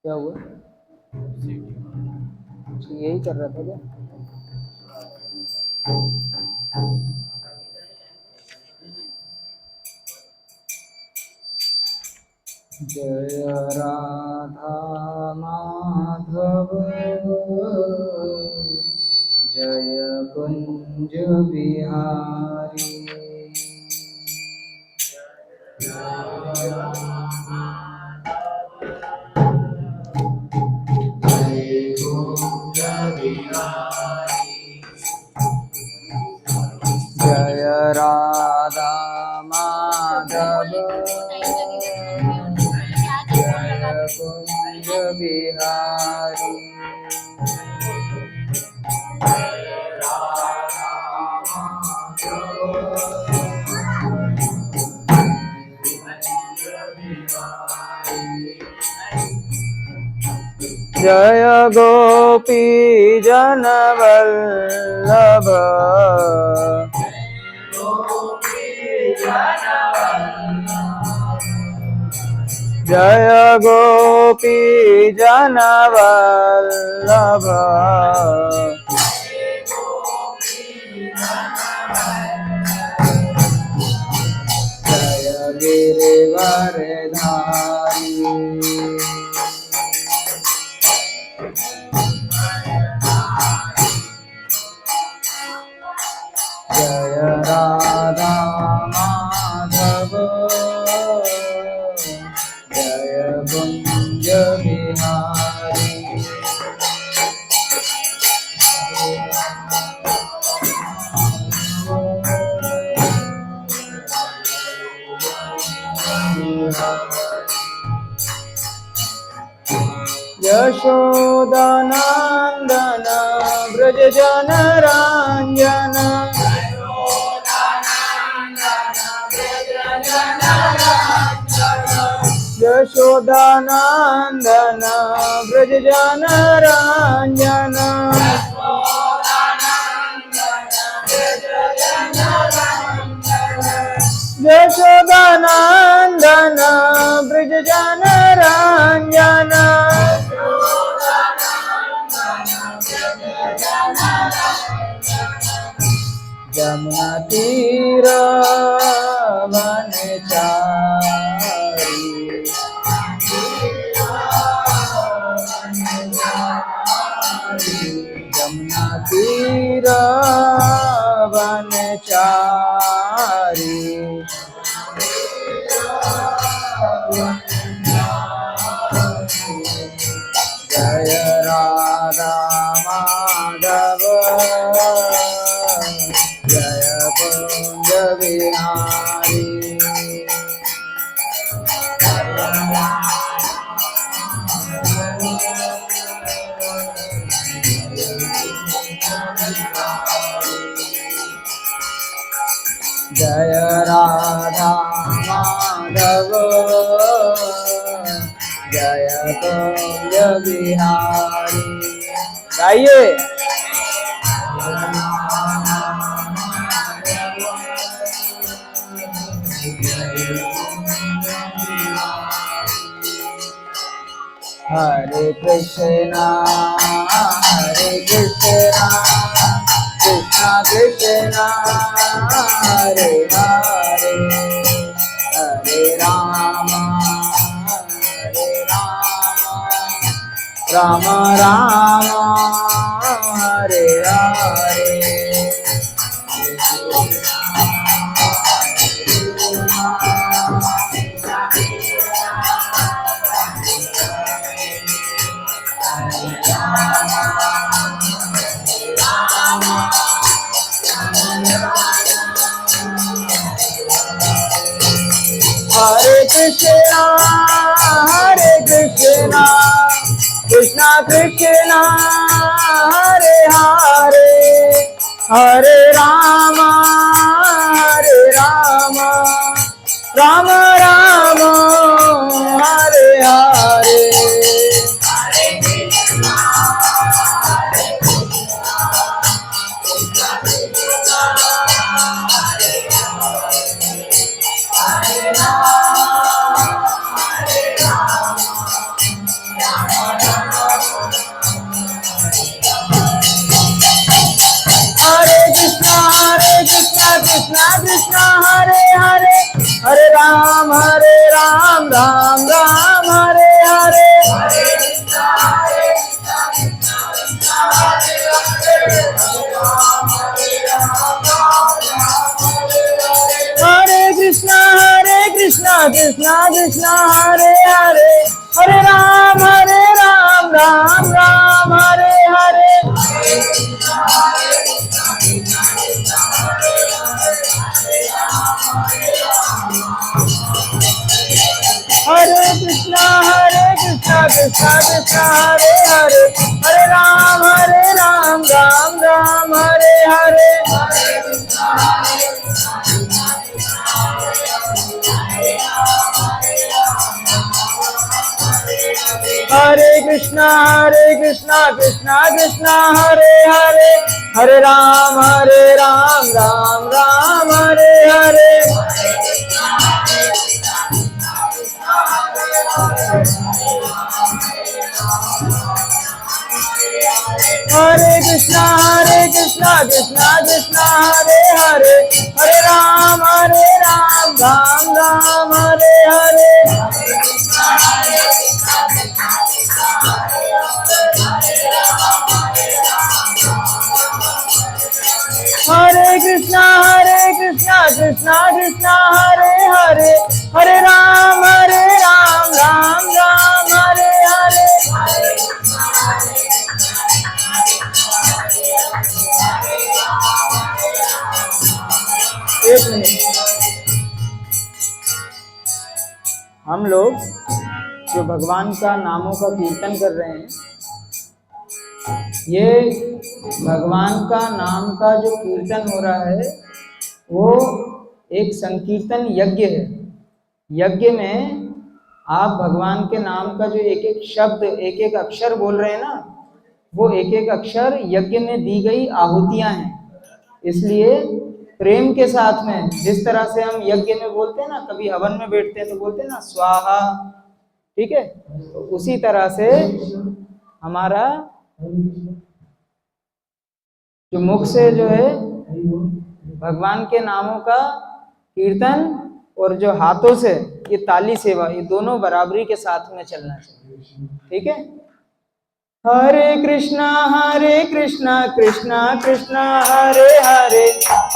क्या हुआ? यही कर रहा था क्या? जय राधा माधव जय कुंज बिहारी जय राधा माधव जय कुंज बिहारी जय गोपी जन वल्लभ जय गोपी जन वल्लभ जय गिरिवरधारी जय राधा माधव जय कुंज बिहारी यशोदानंदन ब्रज जन रंजन यशोदानंदन ब्रज जन रंजन यशोदानंदन ब्रज जन रंजन जमुना तीर वनचारी जमुना तीर वनचारी जय राधा माधव जय कुंज बिहारी जय राधा माधव जय कुंज बिहारी। गाइए हरे कृष्णा कृष्णा कृष्णा हरे हरे हरे राम राम राम हरे हरे हरे कृष्णा कृष्णा कृष्णा हरे हरे हरे राम राम राम राम राम हरे हरे हरे कृष्णा कृष्णा कृष्णा हरे हरे हरे राम राम राम हरे हरे हरे कृष्णा कृष्णा कृष्णा हरे हरे हरे राम राम राम हरे हरे हरे कृष्णा कृष्णा कृष्णा हरे हरे हरे राम राम राम हरे हरे हरे कृष्णा कृष्णा कृष्णा हरे हरे हरे राम राम राम हरे हरे हरे कृष्णा कृष्णा कृष्णा हरे हरे हरे राम राम राम हरे हरे एक मिनट, हम लोग जो भगवान का नामों का कीर्तन कर रहे हैं, ये भगवान का नाम का जो कीर्तन हो रहा है वो एक संकीर्तन यज्ञ है। यज्ञ में आप भगवान के नाम का जो एक एक शब्द एक एक अक्षर बोल रहे हैं ना, वो एक एक अक्षर यज्ञ में दी गई आहुतियां हैं। इसलिए प्रेम के साथ में जिस तरह से हम यज्ञ में बोलते हैं ना, कभी हवन में बैठते हैं तो बोलते हैं ना स्वाहा, ठीक है, तो उसी तरह से हमारा जो मुख से जो है भगवान के नामों का कीर्तन और जो हाथों से ये ताली सेवा, ये दोनों बराबरी के साथ में चलना चाहिए, ठीक है। हरे कृष्णा कृष्णा कृष्णा हरे हरे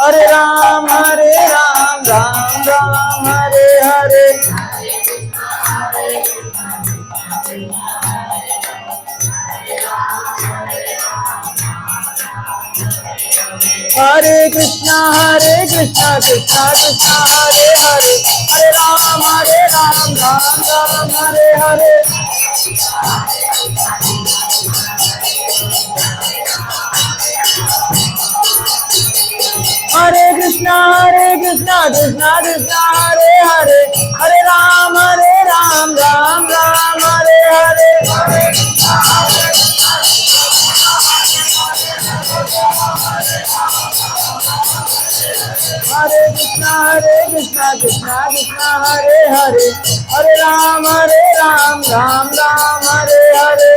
हरे राम राम राम हरे हरे हरे कृष्णा कृष्णा कृष्णा हरे हरे हरे राम राम राम हरे हरे हरे कृष्णा कृष्णा हरे हरे हरे राम राम राम हरे हरे हरे कृष्णा कृष्णा हरे हरे हरे राम राम राम हरे हरे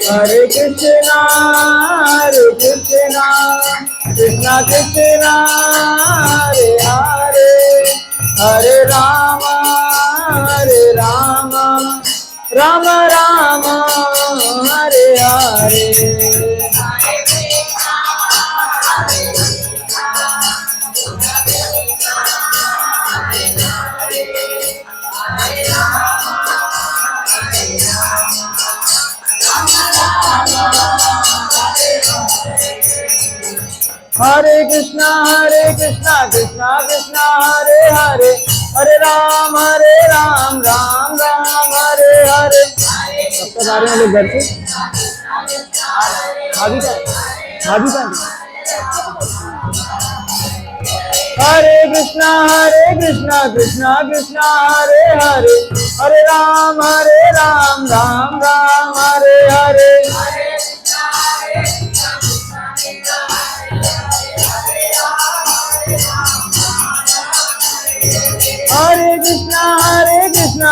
हरे कृष्णा कृष्णा कृष्णा हरे हरे हरे राम राम राम हरे हरे हरे कृष्णा कृष्णा हरे हरे हरे राम राम राम हरे हरे। सबका जा रहे हैं लोग घर से, भाभी का हरे कृष्णा कृष्णा हरे हरे हरे राम राम राम हरे हरे हरे कृष्णा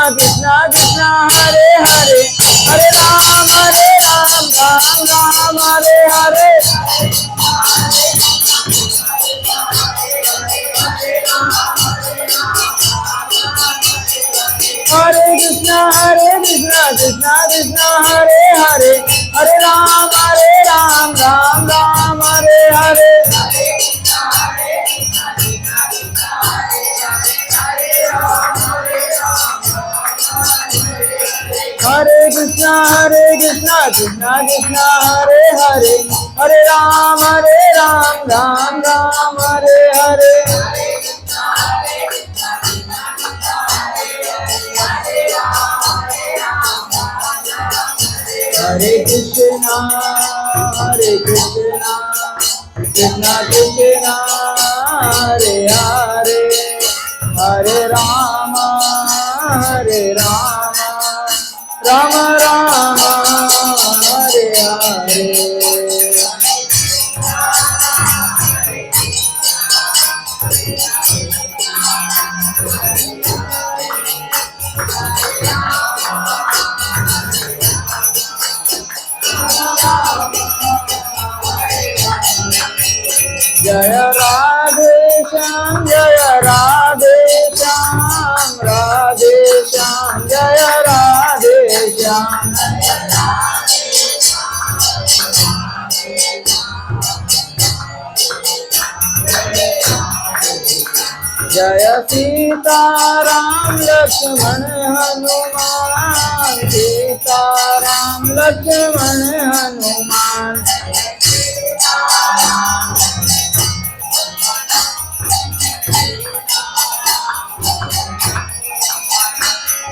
कृष्णा हरे हरे हरे राम राम राम हरे हरे हरे कृष्णा कृष्णा कृष्णा हरे हरे, हरे राम राम राम हरे हरे। हरे कृष्णा कृष्णा कृष्णा हरे हरे, हरे राम राम राम हरे हरे। हरे कृष्णा कृष्णा कृष्णा हरे हरे, हरे राम राम राम हरे हरे। जय राधे श्याम राधे श्याम जय राधे श्याम। जय सीता राम लक्ष्मण हनुमान, सीता राम लक्ष्मण हनुमान।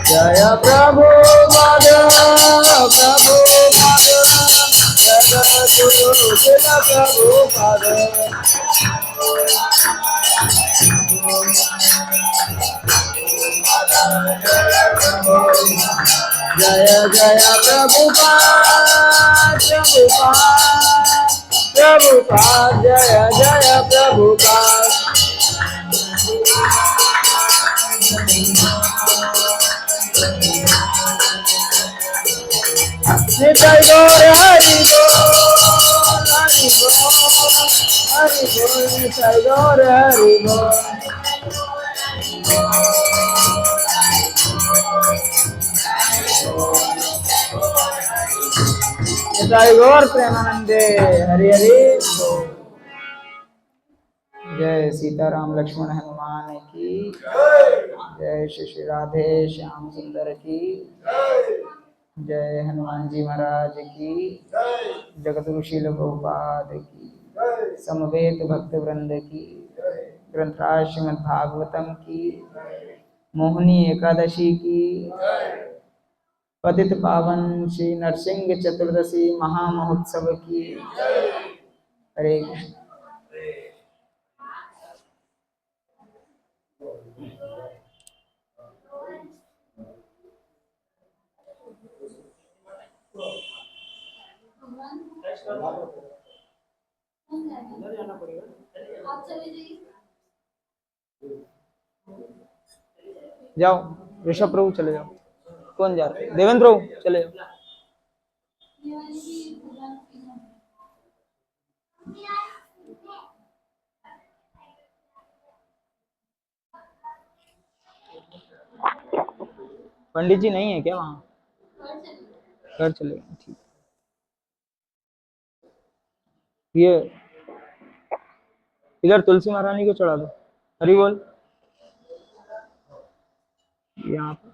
जय प्रभु पद जगत गुरु प्रभु पद। जय जय प्रभुपाद जय जय प्रभुपाद। निताई गौर हरि बोल हरि बोल निताई गौर हरि बोल। निताई गौर प्रेमानंदे हरि हरि बोल। जय सीताराम लक्ष्मण हनुमान की जय, श्री राधे श्याम सुंदर की जय, हनुमान जी महाराज की जगतगुरु शील प्रभुपाद की, समवेत भक्त वृंद की, ग्रंथराज श्रीमद् भागवतम की, मोहिनी एकादशी की, पतित पावन श्री नरसिंह चतुर्दशी महामहोत्सव की। हरे कृष्ण। जाओ ऋषभ प्रभु चले जाओ। कौन जा रहा है? देवेंद्र प्रभु चले जाओ। पंडित जी नहीं है क्या वहाँ? घर चले गए, ठीक। ये इधर तुलसी महारानी को चढ़ा दो। हरि बोल। यहाँ पर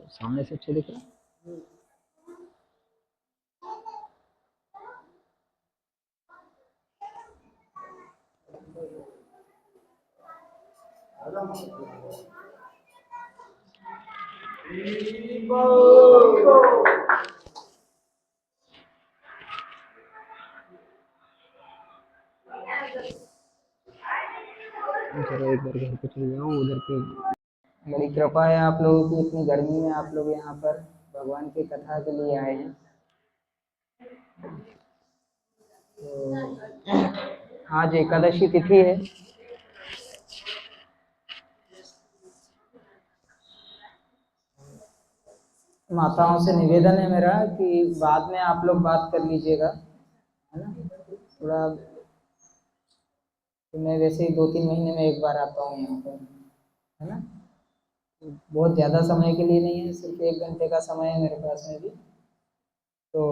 सामने से अच्छे दिख रहा है। चलो एक बार घर पे चले जाओ उधर पे। बड़ी कृपा है आप लोगों की, इतनी गर्मी में आप लोग यहाँ पर भगवान की कथा के लिए आए हैं। तो आज एकादशी तिथि है। माताओं से निवेदन है मेरा कि बाद में आप लोग बात कर लीजिएगा, है ना। थोड़ा तो मैं वैसे ही 2-3 महीने में एक बार आता हूँ यहाँ पर, है ना। बहुत ज़्यादा समय के लिए नहीं है, सिर्फ 1 घंटे का समय है मेरे पास में भी। तो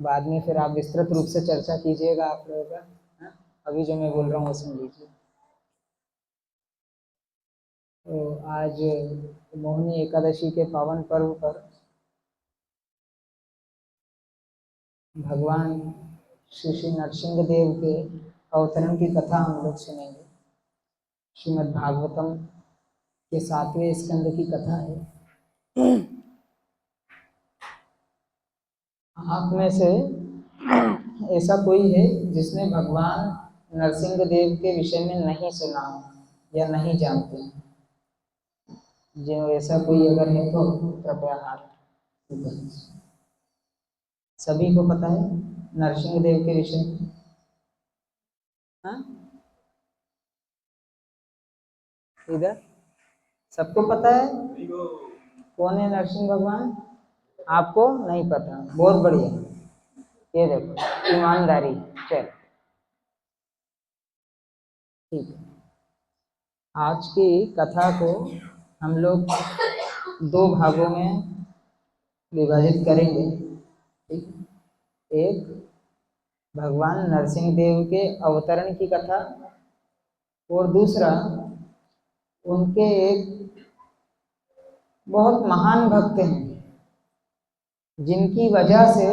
बाद में फिर आप विस्तृत रूप से चर्चा कीजिएगा आप लोगों का, हाँ? अभी जो मैं बोल रहा हूँ वो सुन लीजिए। तो आज मोहिनी एकादशी के पावन पर्व पर भगवान श्री श्री नरसिंह देव के अवतरण की कथा हम लोग सुनेंगे। श्रीमद् भागवतम के 7वें स्कंद की कथा है। आप में से ऐसा कोई है जिसने भगवान नरसिंह देव के विषय में नहीं सुना हो या नहीं जानते? जो ऐसा कोई अगर है तो कृपया हाथ ऊपर। सभी को पता है नरसिंह देव के विषय में? हाँ, इधर सबको पता है कौन है नरसिंह भगवान? आपको नहीं पता? बहुत बढ़िया, ये देखो ईमानदारी। चल ठीक है, आज की कथा को हम लोग 2 भागों में विभाजित करेंगे। ठीक, एक भगवान नरसिंह देव के अवतरण की कथा और दूसरा उनके एक बहुत महान भक्त हैं जिनकी वजह से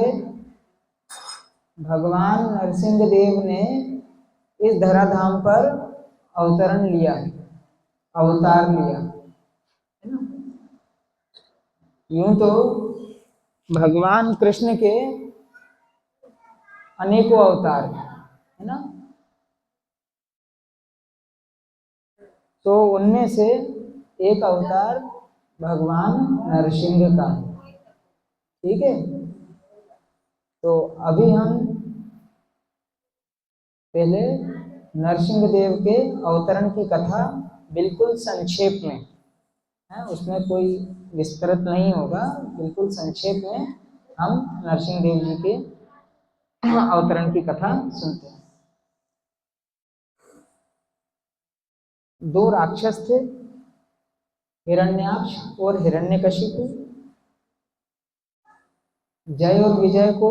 भगवान नरसिंह देव ने इस धराधाम पर अवतरण लिया, अवतार लिया, है ना। यूं तो भगवान कृष्ण के अनेकों अवतार है ना, तो उनमें से एक अवतार भगवान नरसिंह का है। ठीक है, तो अभी हम पहले नरसिंह देव के अवतरण की कथा बिल्कुल संक्षेप में है, उसमें कोई विस्तृत नहीं होगा, बिल्कुल संक्षेप में हम नरसिंह देव जी के अवतरण की कथा सुनते हैं। 2 राक्षस थे, हिरण्याक्ष और हिरण्यकशिपु। जय और विजय को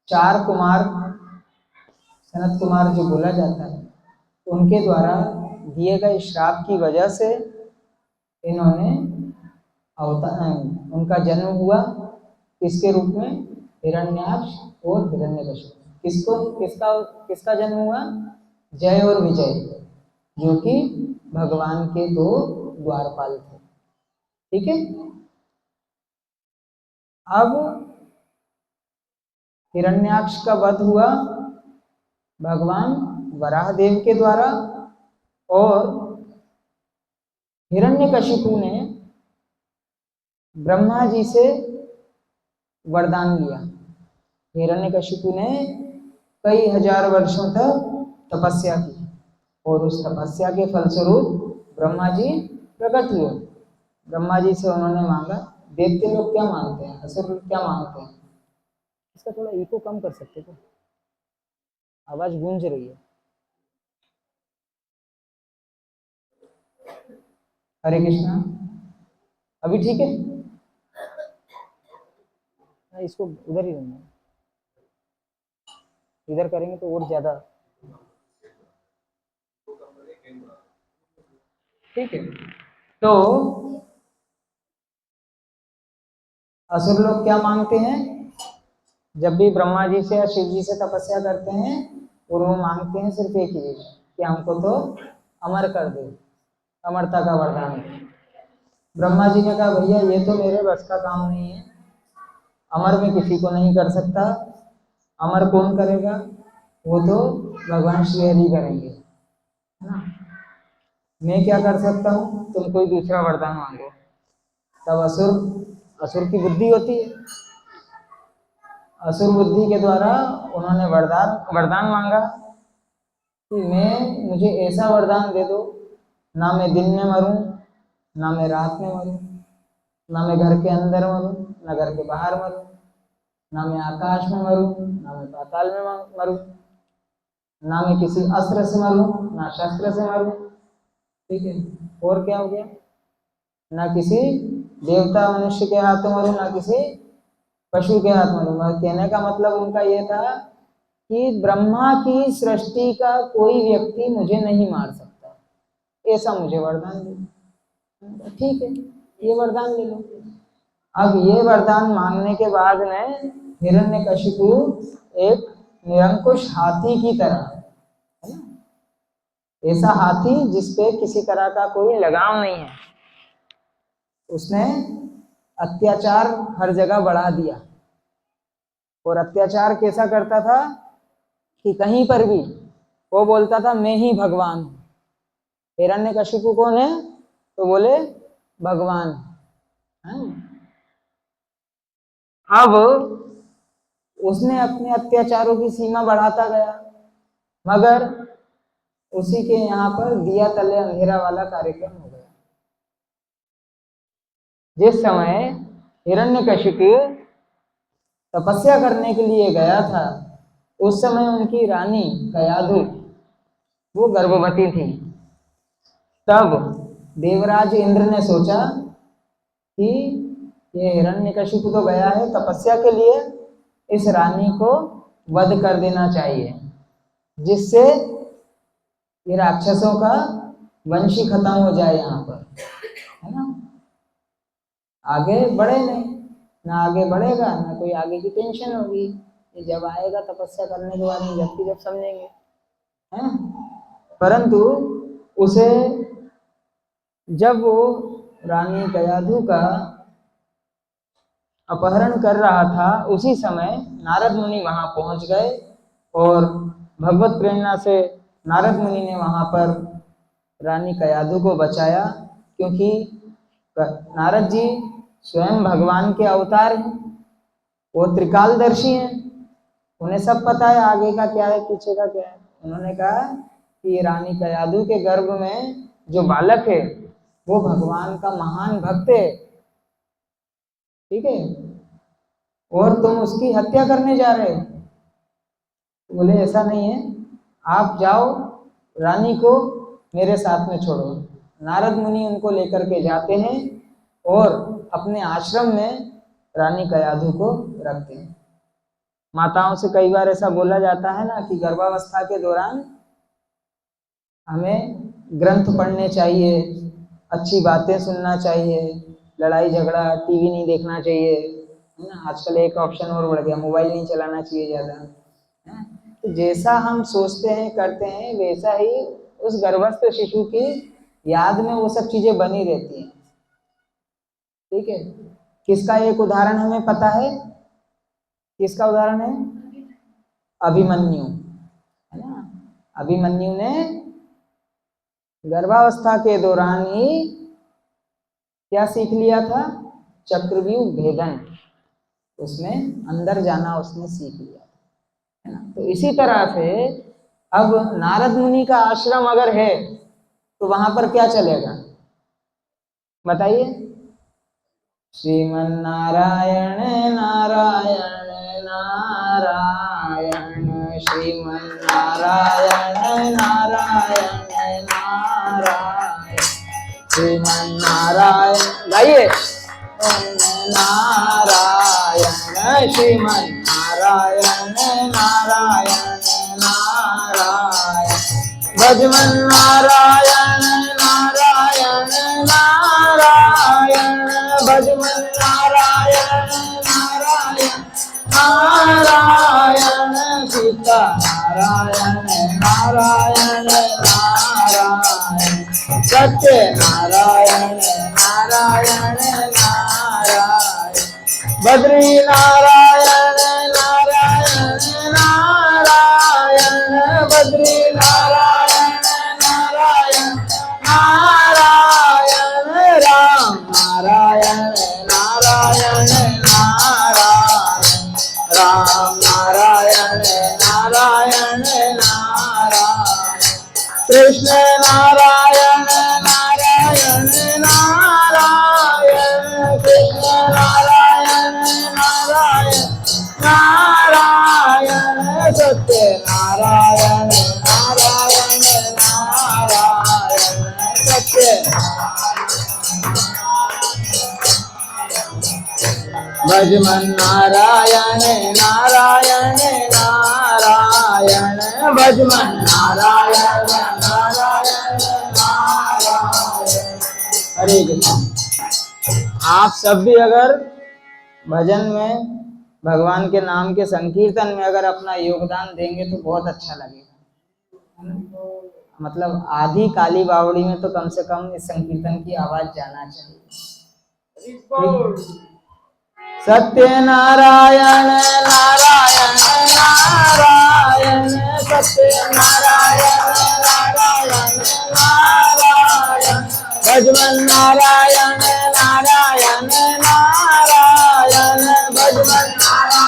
4 कुमार, सनत कुमार जो बोला जाता है, उनके द्वारा दिए गए श्राप की वजह से इन्होंने अवतार, उनका जन्म हुआ किसके रूप में? हिरण्याक्ष और हिरण्यकशिपु। किसको किसका किसका जन्म हुआ? जय और विजय, जो कि भगवान के 2 द्वारपाल थे। ठीक है, अब हिरण्याक्ष का वध हुआ भगवान वराह देव के द्वारा और हिरण्यकशिपु ने ब्रह्मा जी से वरदान लिया। हिरण्यकशिपु ने कई हजार वर्षों तक तपस्या की और उस तपस्या के फलस्वरूप ब्रह्मा जी प्रकट हुए। ब्रह्मा जी से उन्होंने मांगा, देवते लोग क्या मांगते हैं, असुर लोग क्या मांगते हैं? इसका थोड़ा इको कम कर सकते थे, आवाज गूंज रही है। हरे कृष्णा, अभी ठीक है? इसको उधर ही रहना, इधर करेंगे तो और ज्यादा ठीक है। तो असुर लोग क्या मांगते हैं? जब भी ब्रह्मा जी से या शिव जी से तपस्या करते हैं और वो मांगते हैं सिर्फ एक ही चीज कि हमको तो अमर कर दे, अमरता का वरदान। ब्रह्मा जी ने कहा भैया ये तो मेरे बस का काम नहीं है, अमर में किसी को नहीं कर सकता। अमर कौन करेगा? वो तो भगवान श्री हरि करेंगे, है ना। मैं क्या कर सकता हूँ, तुम कोई दूसरा वरदान मांगो। तब असुर असुर की बुद्धि होती है, असुर बुद्धि के द्वारा उन्होंने वरदान वरदान मांगा कि मुझे ऐसा वरदान दे दो, ना मैं दिन में मरूं ना मैं रात में मरूं, ना मैं घर के अंदर मरूं, ना घर के बाहर मरूं, ना मैं आकाश में मरूं, ना मैं पाताल में मरूं, ना मैं किसी अस्त्र से मरूं, ना शस्त्र से मरूं। ठीक है, और क्या हो गया, ना किसी देवता मनुष्य के हाथों मरूं, ना किसी पशु के हाथ मरूं। कहने का मतलब उनका ये था कि ब्रह्मा की सृष्टि का कोई व्यक्ति मुझे नहीं मार सकता, ऐसा मुझे वरदान दे। ठीक है, ये वरदान ले लो। अब ये वरदान मांगने के बाद में हिरण्यकशिपु एक निरंकुश हाथी की तरह, है ना, ऐसा हाथी जिसपे किसी तरह का कोई लगाव नहीं है, उसने अत्याचार हर जगह बढ़ा दिया। और अत्याचार कैसा करता था कि कहीं पर भी वो बोलता था मैं ही भगवान हूं। हिरण्यकशिपु कौन है, तो बोले भगवान है। अब उसने अपने अत्याचारों की सीमा बढ़ाता गया, मगर उसी के यहाँ पर दिया तले अंधेरा वाला कार्यक्रम हो गया। जिस समय हिरण्यकशिपु तपस्या करने के लिए गया था, उस समय उनकी रानी कयाधु वो गर्भवती थी। तब देवराज इंद्र ने सोचा कि ये हिरण्यकशिपु तो गया है तपस्या के लिए, इस रानी को वध कर देना चाहिए, जिससे ये राक्षसों का वंश ही खत्म हो जाए यहाँ पर, है ना। आगे बढ़े नहीं, ना आगे बढ़ेगा ना कोई आगे की टेंशन होगी। ये जब आएगा तपस्या करने के बाद में जब की जब समझेंगे, हैं। परंतु उसे जब वो रानी कयाधु का अपहरण कर रहा था, उसी समय नारद मुनि वहां पहुंच गए और भगवत प्रेरणा से नारद मुनि ने वहां पर रानी कयाधु को बचाया, क्योंकि नारद जी स्वयं भगवान के अवतार हैं, वो त्रिकालदर्शी हैं, उन्हें सब पता है आगे का क्या है पीछे का क्या है। उन्होंने कहा कि रानी कयाधु के गर्भ में जो बालक है वो भगवान का महान भक्त है, ठीक है, और तुम उसकी हत्या करने जा रहे हो। बोले ऐसा नहीं है, आप जाओ रानी को मेरे साथ में छोड़ो। नारद मुनि उनको लेकर के जाते हैं और अपने आश्रम में रानी कयाधु को रखते हैं। माताओं से कई बार ऐसा बोला जाता है ना कि गर्भावस्था के दौरान हमें ग्रंथ पढ़ने चाहिए, अच्छी बातें सुनना चाहिए, लड़ाई झगड़ा टीवी नहीं देखना चाहिए, है ना। आजकल एक ऑप्शन और बढ़ गया, मोबाइल नहीं चलाना चाहिए ज़्यादा, है। तो जैसा हम सोचते हैं करते हैं वैसा ही उस गर्भस्थ शिशु की याद में वो सब चीजें बनी रहती हैं, ठीक है। किसका एक उदाहरण हमें पता है, किसका उदाहरण है, अभिमन्यु, है ना। अभिमन्यु ने गर्भावस्था के दौरान ही क्या सीख लिया था, चक्रव्यूह भेदन, उसमें अंदर जाना उसने सीख लिया, है ना। तो इसी तरह से अब नारद मुनि का आश्रम अगर है तो वहां पर क्या चलेगा बताइए। श्रीमन नारायण नारायण नारायण, श्रीमन नारायण नारायण नारायण, श्रीमन नारायण, गाइए, नारायण श्रीमन नारायण नारायण नारायण, भजमन नारायण नारायण नारायण, भजमन नारायण नारायण नारायण, सीता नारायण नारायण नारायण, सत्य नारायण नारायण नारायण, बद्री नारायण नारायण नारायण, बद्री नारायण नारायण नारायण, राम नारायण नारायण नारायण, राम नारायण नारायण नारायण, कृष्ण नारायण नारायण नारायण, भजमन नारायण नारायण नारायण, भजमन नारायण नारायण नारायण। हरे कृष्ण। आप सब भी अगर भजन में, भगवान के नाम के संकीर्तन में अगर अपना योगदान देंगे तो बहुत अच्छा लगेगा। मतलब आधी काली बावड़ी में तो कम से कम इस संकीर्तन की आवाज जाना चाहिए। सत्य नारायण नारायण नारायण, सत्य नारायण नारायण नारायण, भजमन नारायण नारायण नारायण, भजमन नारायण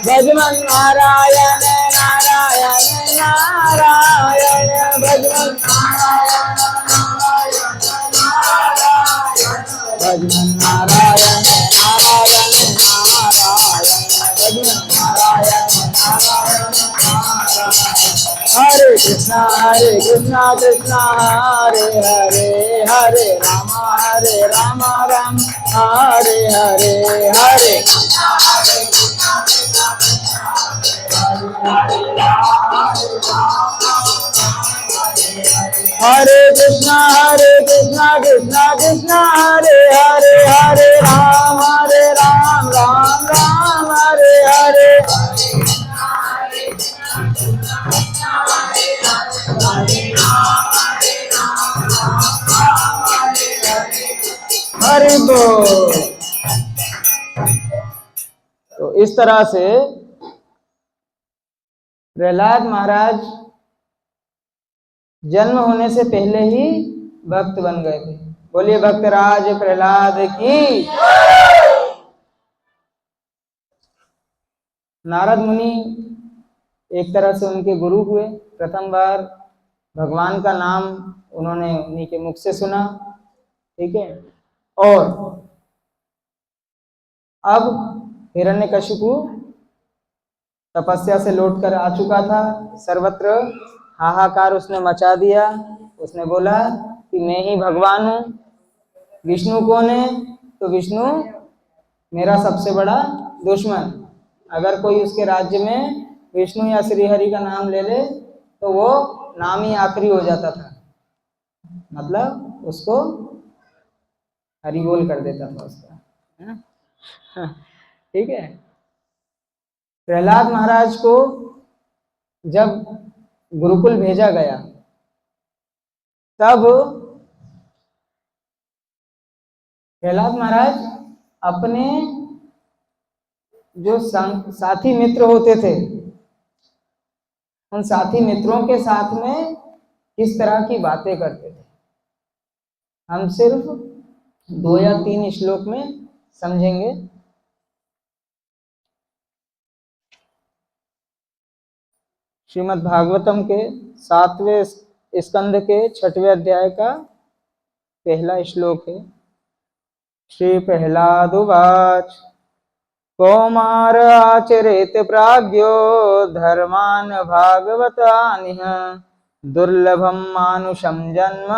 भजमन नारायण नारायण नारायण, भजमन नारायण भजमन नारायण नारायण नारायण, भजमन नारायण नारायण नारायण। हरे कृष्णा कृष्णा हरे हरे, हरे राम राम हरे हरे, हरे हरे कृष्णा कृष्णा कृष्णा हरे हरे, हरे राम राम राम हरे हरे। हरि बोल। तो इस तरह से प्रहलाद महाराज जन्म होने से पहले ही भक्त बन गए थे। बोलिए भक्तराज प्रहलाद की। नारद मुनि एक तरह से उनके गुरु हुए। प्रथम बार भगवान का नाम उन्होंने उन्हीं के मुख से सुना, ठीक है। और अब हिरण्यकशिपु तपस्या से लौटकर आ चुका था। सर्वत्र हाहाकार उसने मचा दिया। उसने बोला कि मैं ही भगवान हूँ। विष्णु कौन है? तो विष्णु मेरा सबसे बड़ा दुश्मन। अगर कोई उसके राज्य में विष्णु या श्री हरि का नाम ले ले तो वो नाम ही आखिरी हो जाता था, मतलब उसको हरि बोल कर देता था उसका, है ना। ठीक है। प्रहलाद महाराज को जब गुरुकुल भेजा गया तब प्रहलाद महाराज अपने जो साथी मित्र होते थे उन साथी मित्रों के साथ में किस तरह की बातें करते थे, हम सिर्फ 2 या 3 श्लोक में समझेंगे। श्रीमद् भागवतम के 7वें स्कंद के 6वें अध्याय का पहला श्लोक है। श्री प्रहलादुवाच कौमार आचरेत प्राज्ञो धर्मान भागवतानिह दुर्लभम मानुषम जन्म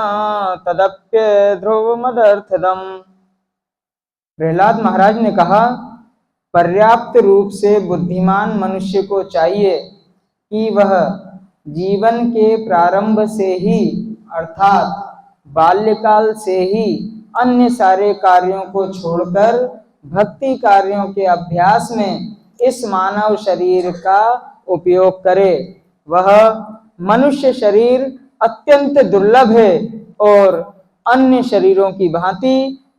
तदप्य ध्रुवमदर्थदम। प्रहलाद महाराज ने कहा, पर्याप्त रूप से बुद्धिमान मनुष्य को चाहिए कि वह जीवन के प्रारंभ से ही अर्थात बाल्यकाल से ही अन्य सारे कार्यों को छोड़कर भक्ति कार्यों के अभ्यास में इस मानव शरीर का उपयोग करे। वह मनुष्य शरीर अत्यंत दुर्लभ है और अन्य शरीरों की भांति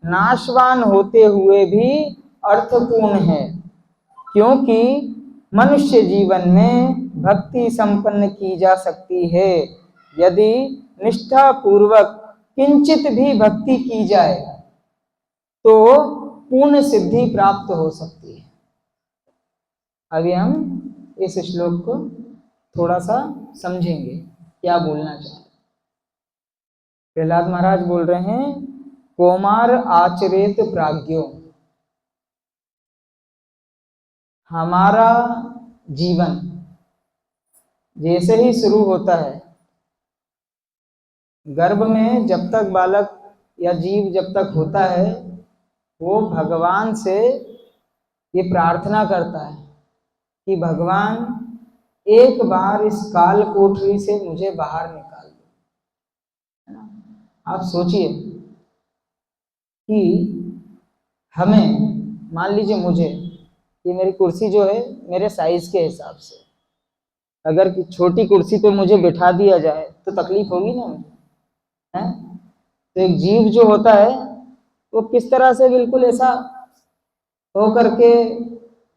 नाशवान होते हुए भी अर्थपूर्ण है, क्योंकि मनुष्य जीवन में भक्ति संपन्न की जा सकती है यदि निष्ठा पूर्वक किंचित भी भक्ति की जाए तो पूर्ण सिद्धि प्राप्त हो सकती है। अभी हम इस श्लोक को थोड़ा सा समझेंगे क्या बोलना चाहते। प्रहलाद महाराज बोल रहे हैं, कौमार आचरेत प्राज्ञो, हमारा जीवन जैसे ही शुरू होता है, गर्भ में जब तक बालक या जीव जब तक होता है वो भगवान से ये प्रार्थना करता है कि भगवान एक बार इस काल कोठरी से मुझे बाहर निकाल दो, है ना। आप सोचिए कि हमें, मान लीजिए मुझे, ये मेरी कुर्सी जो है मेरे साइज के हिसाब से, अगर छोटी कुर्सी पे मुझे बिठा दिया जाए तो तकलीफ होगी ना मुझे, है। तो एक जीव जो होता है वो किस तरह से बिल्कुल ऐसा हो करके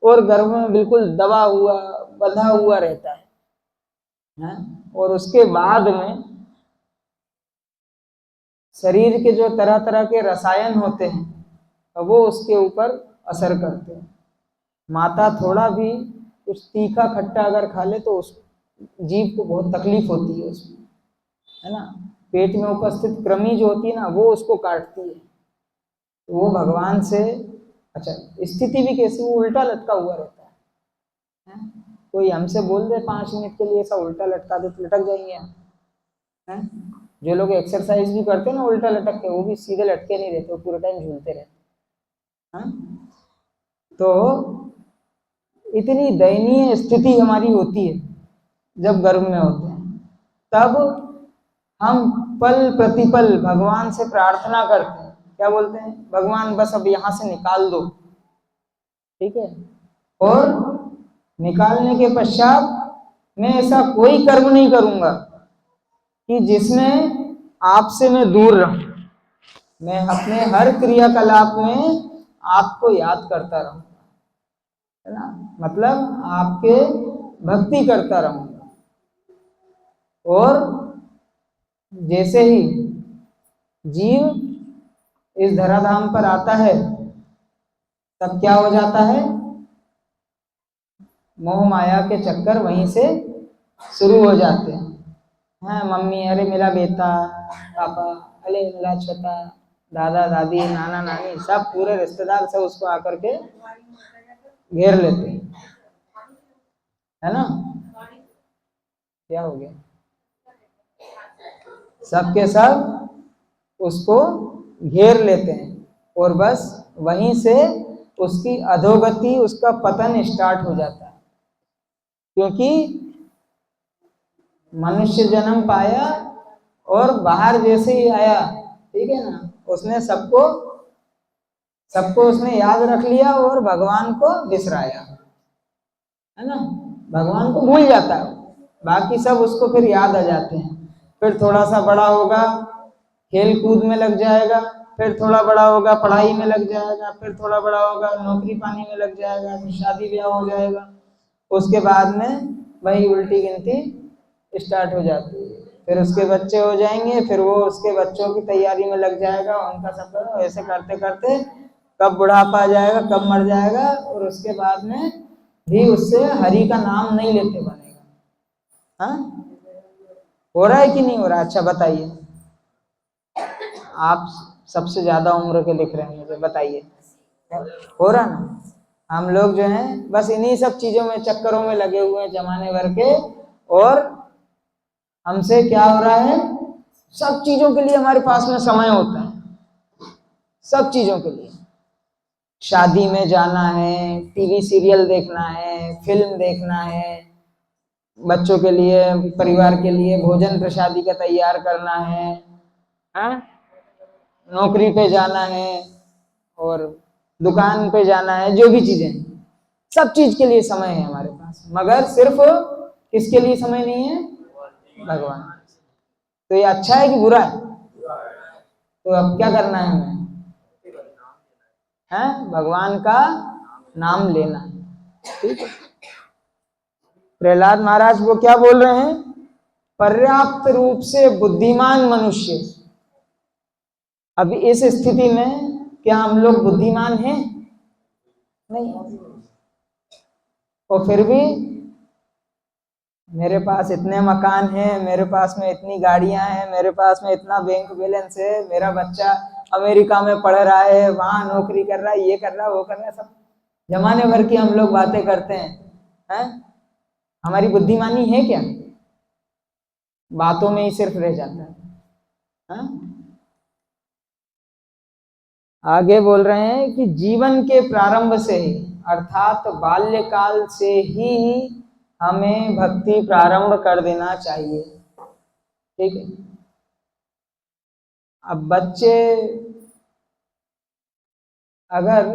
और गर्भ में बिल्कुल दबा हुआ बंधा हुआ रहता है। और उसके बाद में शरीर के जो तरह तरह के रसायन होते हैं वो उसके ऊपर असर करते हैं। माता थोड़ा भी कुछ तीखा खट्टा अगर खा ले तो उस जीव को बहुत तकलीफ होती है उसमें, है ना। पेट में उपस्थित कृमि जो होती है ना वो उसको काटती है। तो वो भगवान से, अच्छा स्थिति भी कैसी, वो उल्टा लटका हुआ रहता है। कोई हमसे बोल दे 5 मिनट के लिए ऐसा उल्टा लटका दे तो लटक जाएंगे हम, हैं। जो लोग एक्सरसाइज भी करते हैं ना उल्टा लटक के, वो भी सीधे लटके नहीं रहते, वो पूरे टाइम झूलते रहते हैं। तो इतनी दयनीय स्थिति हमारी होती है जब गर्भ में होते हैं, तब हम पल प्रतिपल भगवान से प्रार्थना करते हैं, क्या बोलते हैं, भगवान बस अब यहाँ से निकाल दो, ठीक है। और निकालने के पश्चात मैं ऐसा कोई कर्म नहीं करूंगा कि जिसमें आपसे मैं दूर रहूं। मैं अपने हर क्रियाकलाप में आपको याद करता रहूं, है ना, मतलब आपके भक्ति करता रहूंगा। और जैसे ही जीव इस धराधाम पर आता है तब क्या हो जाता है, मोह माया के चक्कर वहीं से शुरू हो जाते हैं। हाँ, मम्मी अरे मेरा बेटा, पापा अरे मेरा छोटा, दादा दादी नाना नानी सब पूरे रिश्तेदार सब उसको आकर के घेर लेते हैं, है ना। क्या हो गया, सबके सब उसको घेर लेते हैं और बस वहीं से उसकी अधोगति, उसका पतन स्टार्ट हो जाता है। क्योंकि मनुष्य जन्म पाया और बाहर जैसे ही आया, ठीक है ना, उसने सबको सबको उसने याद रख लिया और भगवान को बिसराया, है ना। भगवान को भूल जाता है, बाकी सब उसको फिर याद आ जाते हैं। फिर थोड़ा सा बड़ा होगा खेल कूद में लग जाएगा, फिर थोड़ा बड़ा होगा पढ़ाई में लग जाएगा, फिर थोड़ा बड़ा होगा नौकरी पानी में लग जाएगा, फिर शादी ब्याह हो जाएगा। उसके बाद में वही उल्टी गिनती स्टार्ट हो जाती है। फिर उसके बच्चे हो जाएंगे, फिर वो उसके बच्चों की तैयारी में लग जाएगा, उनका सब ऐसे करते करते कब बुढ़ापा आ जाएगा, कब मर जाएगा, और उसके बाद में भी उससे हरि का नाम नहीं लेते बनेगा। हाँ, हो रहा है कि नहीं हो रहा, अच्छा बताइए। आप सबसे ज्यादा उम्र के दिख रहे हैं मुझे, बताइए हो रहा ना। हम लोग जो हैं बस इन्हीं सब चीजों में चक्करों में लगे हुए हैं जमाने भर के, और हमसे क्या हो रहा है, सब चीजों के लिए हमारे पास में समय होता है, सब चीजों के लिए। शादी में जाना है, टीवी सीरियल देखना है, फिल्म देखना है, बच्चों के लिए परिवार के लिए भोजन प्रसादी का तैयार करना है, हाँ? नौकरी पे जाना है और दुकान पे जाना है, जो भी चीजें, सब चीज के लिए समय है हमारे पास, मगर सिर्फ किसके लिए समय नहीं है, भगवान। तो ये अच्छा है कि बुरा है, तो अब क्या करना है हमें, है भगवान का नाम लेना है, ठीक है। प्रहलाद महाराज वो क्या बोल रहे हैं, पर्याप्त रूप से बुद्धिमान मनुष्य। अभी इस स्थिति में क्या हम लोग बुद्धिमान हैं, नहीं। और फिर भी मेरे पास इतने मकान हैं, मेरे पास में इतनी गाड़ियां हैं, मेरे पास में इतना बैंक बैलेंस है, मेरा बच्चा अमेरिका में पढ़ रहा है, वहां नौकरी कर रहा है, ये कर रहा है, वो कर रहा है, सब जमाने भर की हम लोग बातें करते हैं। हमारी बुद्धिमानी है क्या, बातों में ही सिर्फ रह जाता है। आगे बोल रहे हैं कि जीवन के प्रारंभ से ही अर्थात बाल्यकाल से ही हमें भक्ति प्रारंभ कर देना चाहिए। ठीक है। अब बच्चे अगर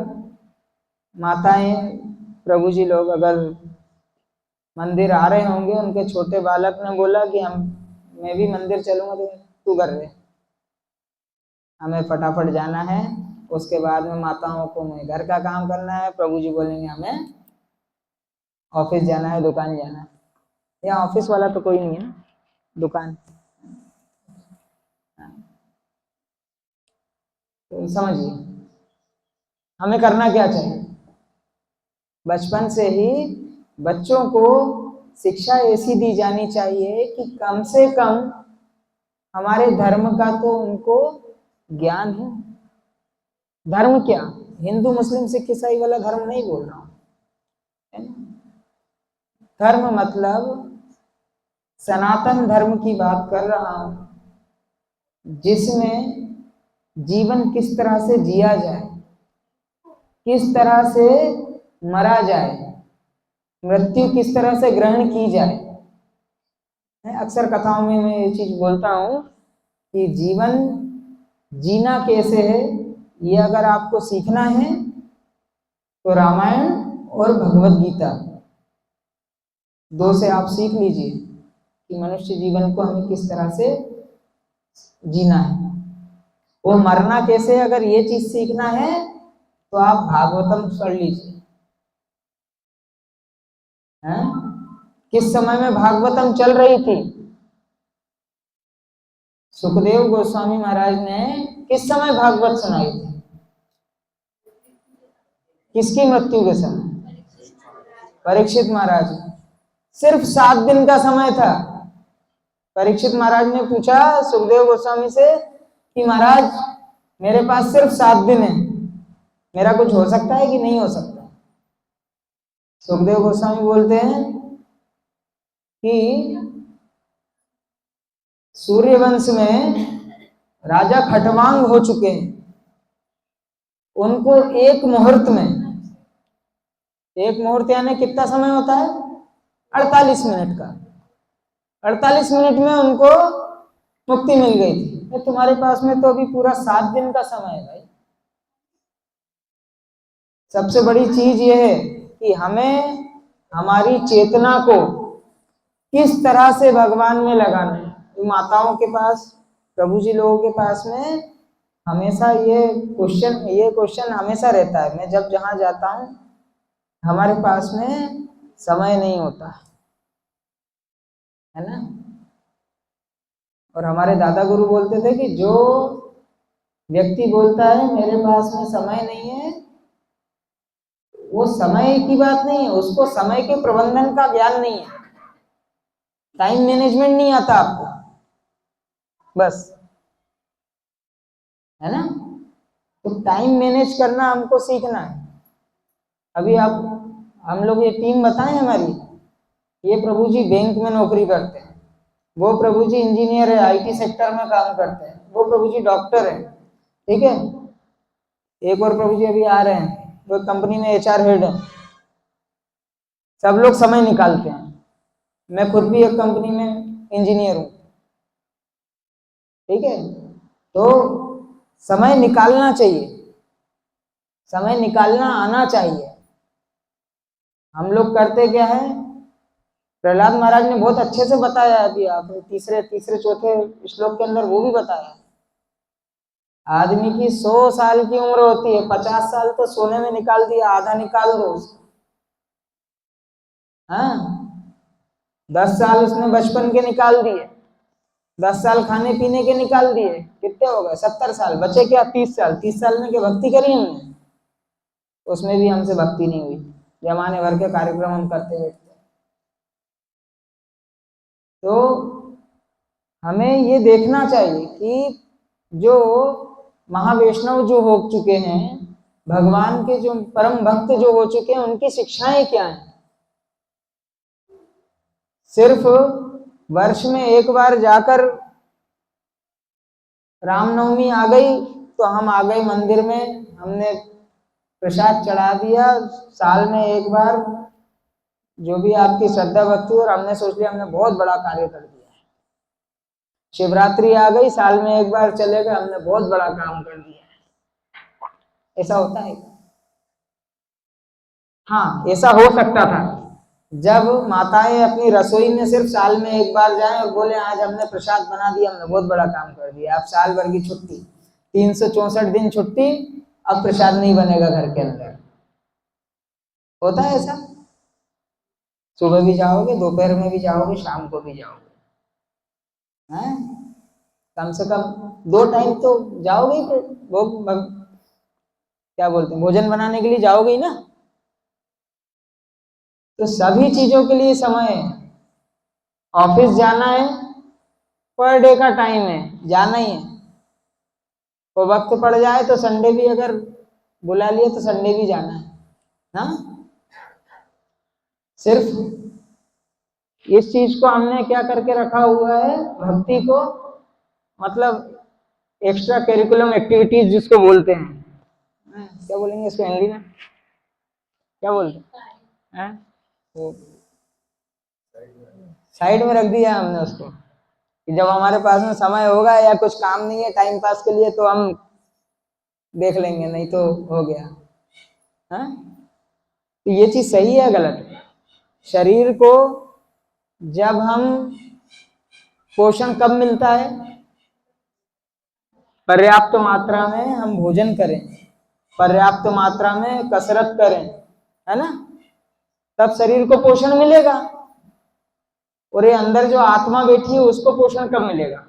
माताएं प्रभु जी लोग अगर मंदिर आ रहे होंगे, उनके छोटे बालक ने बोला कि मैं भी मंदिर चलूंगा, तो तू कर रहे, हमें फटाफट जाना है, उसके बाद में माताओं को मैं घर का काम करना है, प्रभु जी बोलेंगे हमें ऑफिस जाना है, दुकान जाना है। या ऑफिस वाला तो कोई नहीं है ना, दुकान। तो समझिए हमें करना क्या चाहिए। बचपन से ही बच्चों को शिक्षा ऐसी दी जानी चाहिए कि कम से कम हमारे धर्म का तो उनको ज्ञान है। धर्म क्या, हिंदू मुस्लिम सिख ईसाई वाला धर्म नहीं बोल रहा हूं, है ना? धर्म मतलब सनातन धर्म की बात कर रहा हूं, जिसमें जीवन किस तरह से जिया जाए, किस तरह से मरा जाए, मृत्यु किस तरह से ग्रहण की जाए। अक्सर कथाओं में मैं ये चीज बोलता हूं कि जीवन जीना कैसे है, ये अगर आपको सीखना है तो रामायण और भगवत गीता दो से आप सीख लीजिए कि मनुष्य जीवन को हमें किस तरह से जीना है। वो मरना कैसे, अगर ये चीज सीखना है तो आप भागवतम पढ़ लीजिए। हैं? किस समय में भागवतम चल रही थी? सुखदेव गोस्वामी महाराज ने किस समय भागवत सुनाई थी? किसकी मृत्यु के समय? परीक्षित महाराज। सिर्फ 7 दिन का समय था। परीक्षित महाराज ने पूछा सुखदेव गोस्वामी से कि महाराज मेरे पास सिर्फ 7 दिन है, मेरा कुछ हो सकता है कि नहीं हो सकता? सुखदेव गोस्वामी बोलते हैं कि सूर्यवंश में राजा खटवांग हो चुके हैं, उनको एक मुहूर्त में, एक मुहूर्त यानी कितना समय होता है? 48 मिनट का, 48 मिनट में उनको मुक्ति मिल गई थी। तो तुम्हारे पास में तो अभी पूरा 7 दिन का समय है भाई। सबसे बड़ी चीज यह है कि हमें हमारी चेतना को किस तरह से भगवान में लगाना है। तो माताओं के पास, प्रभु जी लोगों के पास में हमेशा ये क्वेश्चन हमेशा रहता है। मैं जब जहां जाता हूं हमारे पास में समय नहीं होता है ना। और हमारे दादा गुरु बोलते थे कि जो व्यक्ति बोलता है मेरे पास में समय नहीं है, वो समय की बात नहीं है, उसको समय के प्रबंधन का ज्ञान नहीं है, टाइम मैनेजमेंट नहीं आता आपको, बस, है ना। तो टाइम मैनेज करना हमको सीखना है। अभी आप, हम लोग ये टीम बताएं हमारी, ये प्रभु जी बैंक में नौकरी करते हैं, वो प्रभु जी इंजीनियर है, आईटी सेक्टर में काम करते हैं, वो प्रभु जी डॉक्टर है, ठीक है। एक और प्रभु जी अभी आ रहे हैं, वो कंपनी में एचआर हेड है। सब लोग समय निकालते हैं। मैं खुद भी एक कंपनी में इंजीनियर हूं, ठीक है। तो समय निकालना चाहिए, समय निकालना आना चाहिए। हम लोग करते क्या है, प्रहलाद महाराज ने बहुत अच्छे से बताया, अभी आपने तीसरे चौथे श्लोक के अंदर वो भी बताया। आदमी की 100 साल की उम्र होती है, 50 साल तो सोने में निकाल दिया, आधा निकाल दो उसको। हाँ, 10 साल उसने बचपन के निकाल दिए, 10 साल खाने पीने के निकाल दिए, कितने हो गए? 70 साल। बचे क्या? 30 साल। 30 साल में क्या भक्ति करी हमने? उसमें भी हमसे भक्ति नहीं हुई, जमाने भर के कार्यक्रम हम करते बैठते। तो हमें ये देखना चाहिए कि जो महावैष्णव जो हो चुके हैं, भगवान के जो परम भक्त जो हो चुके हैं, उनकी शिक्षाएं क्या हैं। सिर्फ वर्ष में एक बार जाकर रामनवमी आ गई, तो हम आ गए मंदिर में, हमने प्रसाद चढ़ा दिया, साल में एक बार, जो भी आपकी श्रद्धा भक्ति, और हमने सोच लिया हमने बहुत बड़ा कार्य कर दिया। शिवरात्रि आ गई, साल में एक बार चले गए, हमने बहुत बड़ा काम कर दिया। ऐसा होता है? हाँ, ऐसा हो सकता था जब माताएं अपनी रसोई में सिर्फ साल में एक बार जाएं और बोले आज हमने प्रसाद बना दिया, हमने बहुत बड़ा काम कर दिया। अब साल भर की छुट्टी, 364 दिन छुट्टी, अब प्रसाद नहीं बनेगा घर के अंदर। होता है ऐसा? सुबह भी जाओगे, दोपहर में भी जाओगे, शाम को भी जाओगे, हैं? कम से कम 2 टाइम तो जाओगे ही, वो क्या बोलते हैं, भोजन बनाने के लिए जाओगे ही ना। तो सभी चीजों के लिए समय है। ऑफिस जाना है, पर डे का टाइम है, जाना ही है। तो वक्त पड़ जाए तो संडे भी अगर बुला लिया तो संडे भी जाना है ना। सिर्फ इस चीज को हमने क्या करके रखा हुआ है, भक्ति को, मतलब एक्स्ट्रा करिकुलम एक्टिविटीज जिसको बोलते हैं, क्या बोलेंगे इसको हिंदी में, क्या बोलते हैं, वो साइड में रख दिया हमने उसको, कि जब हमारे पास में समय होगा या कुछ काम नहीं है टाइम पास के लिए तो हम देख लेंगे, नहीं तो हो गया। हाँ, तो ये चीज सही है गलत है? शरीर को जब हम पोषण कब मिलता है, पर्याप्त मात्रा में हम भोजन करें, पर्याप्त मात्रा में कसरत करें, है ना, तब शरीर को पोषण मिलेगा। और ये अंदर जो आत्मा बैठी है उसको पोषण कब मिलेगा?